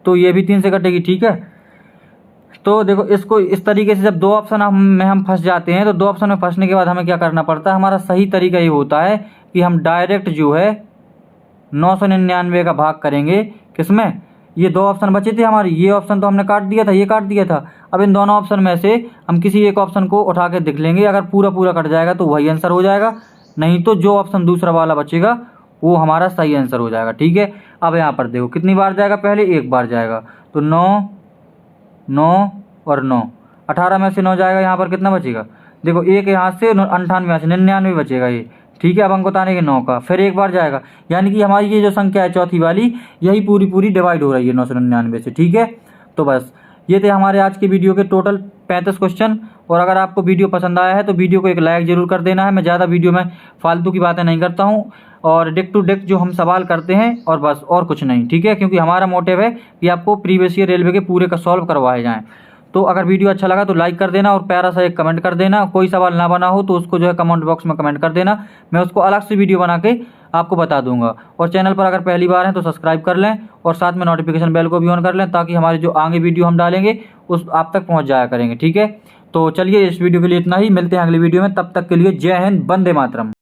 तो ये भी 3 से कटेगी। ठीक है, तो देखो इसको इस तरीके से जब 2 ऑप्शन में हम फंस जाते हैं, तो 2 ऑप्शन में फंसने के बाद हमें क्या करना पड़ता है, हमारा सही तरीका ये होता है कि हम डायरेक्ट जो है 999 का भाग करेंगे किसमें, ये 2 ऑप्शन बचे थे हमारी, ये ऑप्शन तो हमने काट दिया था, ये काट दिया था। अब इन दोनों ऑप्शन में से हम किसी एक ऑप्शन को उठा के देख लेंगे, अगर पूरा कट जाएगा तो वही आंसर हो जाएगा, नहीं तो जो ऑप्शन दूसरा वाला बचेगा वो हमारा सही आंसर हो जाएगा। ठीक है, अब यहाँ पर देखो कितनी बार जाएगा, पहले एक बार जाएगा, तो 9 9 और 9, 18 में से 9 जाएगा, यहाँ पर कितना बचेगा, देखो एक यहाँ से 98 यहाँ से 99 बचेगा ये। ठीक है, अब अंक बताने के 9 का, फिर एक बार जाएगा, यानी कि हमारी ये जो संख्या है चौथी वाली, यही पूरी डिवाइड हो रही है 999 से। ठीक है, तो बस ये थे हमारे आज की वीडियो के टोटल 35 क्वेश्चन। और अगर आपको वीडियो पसंद आया है तो वीडियो को एक लाइक जरूर कर देना है। मैं ज़्यादा वीडियो में फालतू की बातें नहीं करता हूँ, और डेक टू डेक जो हम सवाल करते हैं और बस, और कुछ नहीं। ठीक है, क्योंकि हमारा मोटिव है कि आपको प्रीवियस ईयर रेलवे के पूरे का सॉल्व करवाए जाएँ। तो अगर वीडियो अच्छा लगा तो लाइक कर देना और प्यारा सा एक कमेंट कर देना। कोई सवाल ना बना हो तो उसको जो है कमेंट बॉक्स में कमेंट कर देना, मैं उसको अलग से वीडियो बना के आपको बता दूंगा। और चैनल पर अगर पहली बार हैं तो सब्सक्राइब कर लें और साथ में नोटिफिकेशन बेल को भी ऑन कर लें, ताकि हमारे जो आगे वीडियो हम डालेंगे उस आप तक पहुँच जाया करेंगे। ठीक है, तो चलिए इस वीडियो के लिए इतना ही, मिलते हैं अगली वीडियो में, तब तक के लिए जय हिंद, वंदे मातरम।